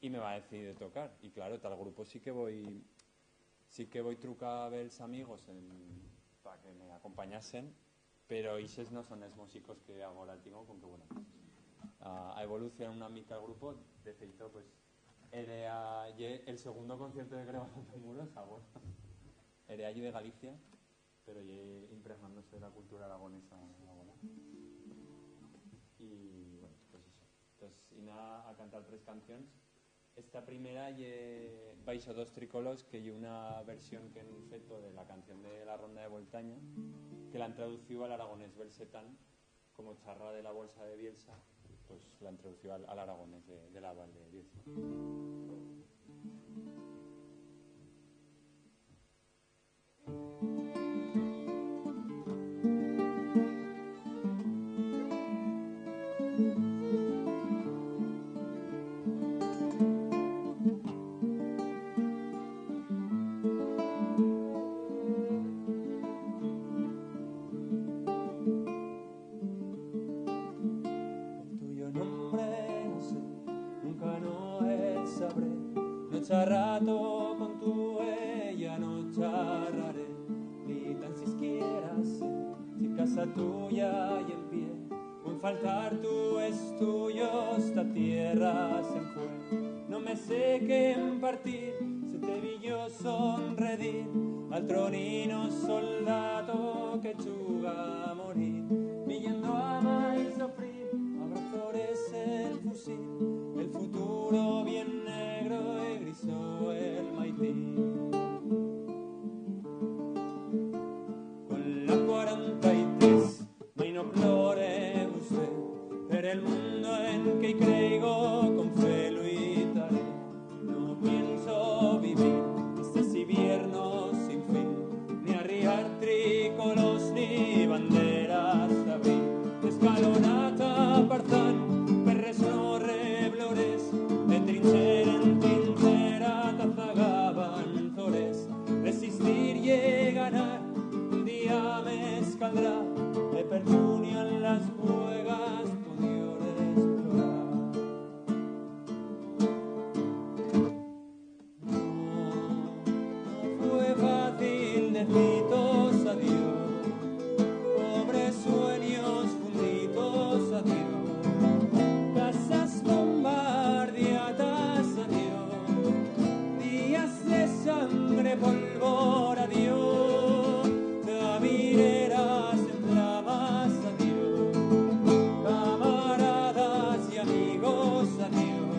Y me va a decir de tocar. Y claro, tal grupo sí que voy trucar a ver los amigos para que me acompañasen, pero esos no son los músicos que ahora tengo, con que bueno, a evolucionar una mica el grupo, de feito, pues, era el segundo concierto de Crebazando Muros, ahora. Era allí de Galicia, pero impregnándose de la cultura aragonesa ahora. Y bueno, pues eso. Entonces, y nada, a cantar 3 canciones. Esta primera Baixo 2 Tricolos, que hay una versión que han feito de la canción de La Ronda de Voltaña, que la han traducido al aragonés belsetán, como charra de la bolsa de Bielsa, pues la han traducido al aragonés de la Val de Bielsa. Rato con tu ella no charraré, ni tan siquiera sé si casa tuya y en pie, o en faltar tú es tuyo, esta tierra se fue. No me ese que en partir se te vio sonreír al tronino soldato que chuga a morir, viendo a mai sofrir, abrazores el fusil, el futuro bien negro y griso el maitín. Con la 43 mai no plore usted, per el mundo en que creigo con fe luitaré. No pienso vivir estos inviernos sin fin, ni arriar trícolos ni banderas abrir. Escalonata partan, perres no reblores, de trinchera en trinchera tazagaban zores. Resistir y ganar, un día me escaldrá, de perjunia en las juegas pudió explorar. No fue fácil deciros adiós, pobres sueños fundidos adiós, casas bombardeadas adiós, días de sangre, polvor adiós, camineras en flamas adiós, camaradas y amigos adiós,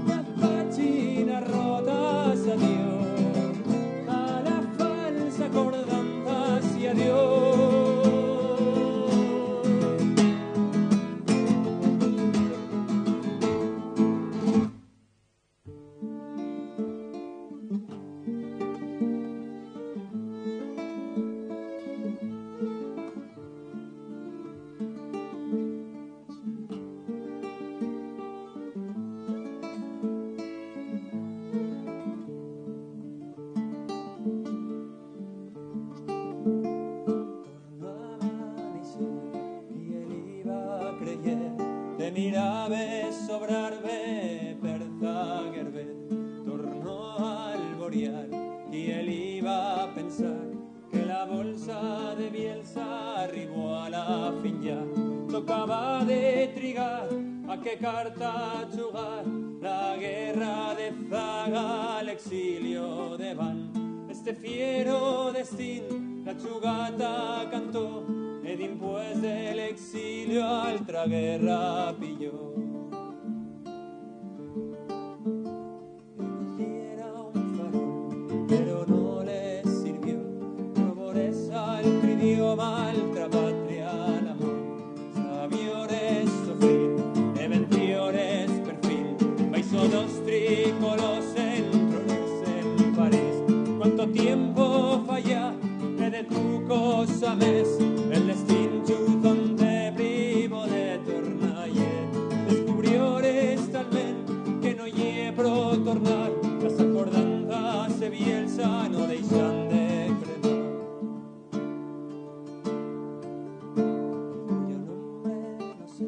las páginas rotas adiós, a la falsa acordanzas y adiós. Y él iba creyer, te miraba sobrarme per Zaguerbe, tornó a alborear y él iba a pensar que la bolsa de Bielsa arribó a la fin ya. Tocaba de trigar a qué carta jugar, la guerra de Zaga, el exilio de Van. Este fiero destín la chugata cantó, ed impués del exilio altra guerra pilló. Era un farol, pero no le sirvió, proboresa el idioma, altra patria, l'amor. Sabiores sofrir, eventiores perfil, baiso dos trícolos en trones en París. Cuánto tiempo falla, que de tu cosa mes, el destino donde privo de tornaller. Descubriores talment que no lle pro tornar, las acordanzas de Bielsa no deixan de cremer. Yo nombre no sé,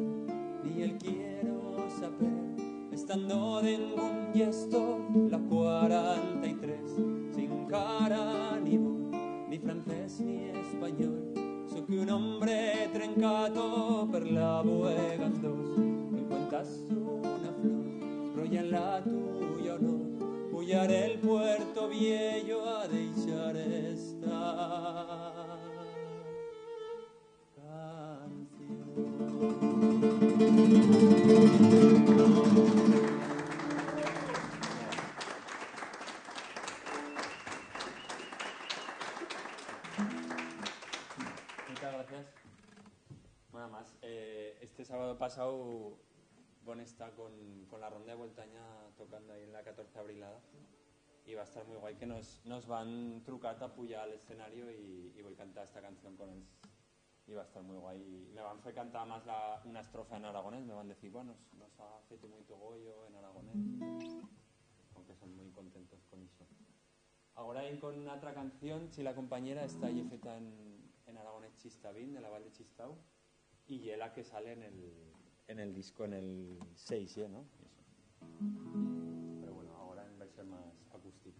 ni el quiero saber, estando de ningún gesto la 43, sin cara ni voz, ni francés ni español. Soc un hombre trencato per la boega en dos. Me cuentas una flor, rolla-la tu i honor. Pullaré el puerto viejo a deixar esta canción. Muchas gracias. Nada más. Este sábado pasado Bon está con la ronda de Vueltaña tocando ahí en la 14 Abrilada y va a estar muy guay que nos van trucat a pujar al escenario y voy a cantar esta canción con ellos y va a estar muy guay. Y me van a cantar más una estrofa en aragonés, me van a decir, bueno, nos ha hecho muy togollo en aragonés, aunque son muy contentos con eso. Ahora ir con otra canción, si la compañera está ahí feta en aragonés Chistavín, de la Val de Chistau, y la que sale en el disco, en el 6, ¿no? Eso. Pero bueno, ahora en versión más acústica.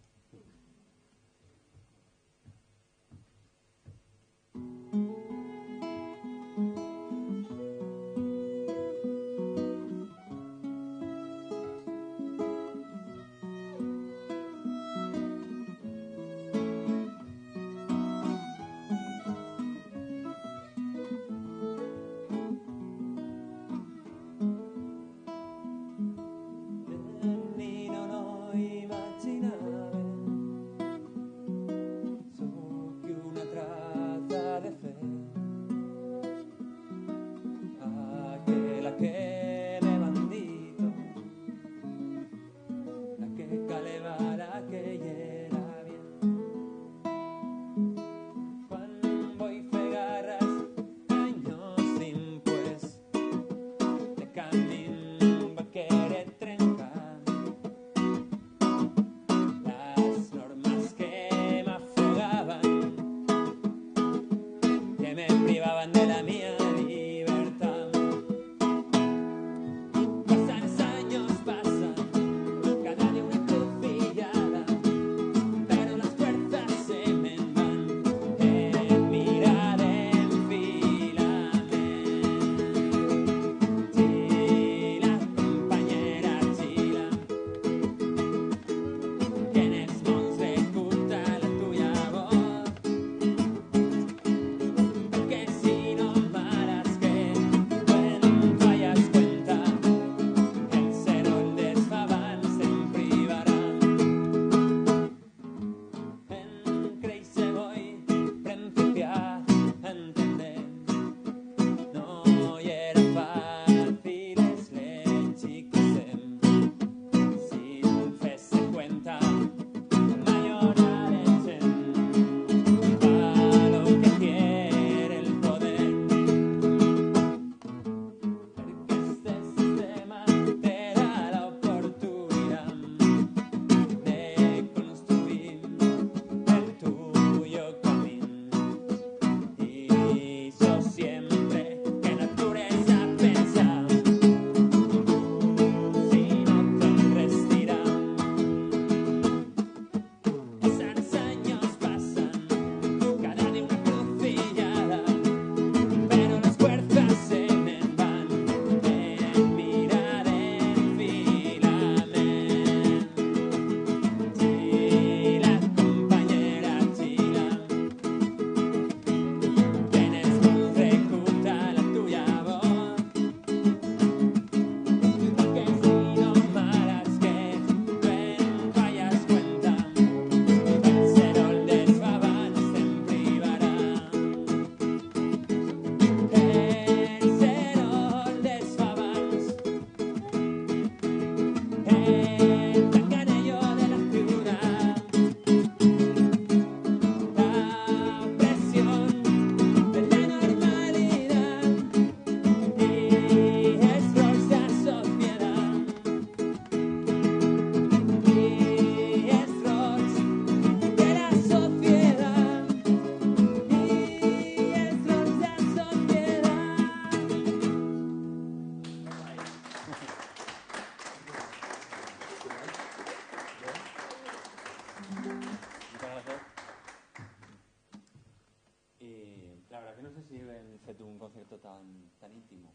sé si hem fet un concierto tan íntimo.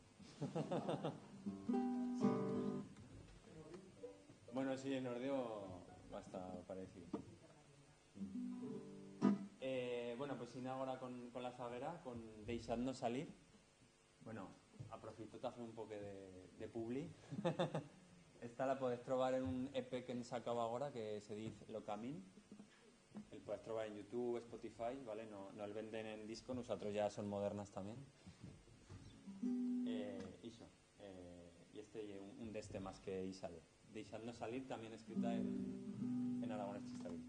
Bueno, sí, en Ordeo basta parecido. Bueno, pues sin ahora con la Zaguera, con Deixant-nos salir. Bueno, aprofito de fer un poc de publi. Esta la podeu trobar en un EP que ens acaba ahora que se diu Lo Camín. El podeu trobar en YouTube, Spotify, ¿vale? No el venden en disco, nosotros ya son modernas también. Iso. Y este es un de este más que ahí sale. Deixant-nos salir, también escrita en aragonés chistabil.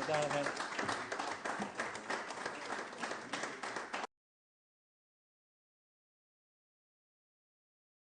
Muchas gracias.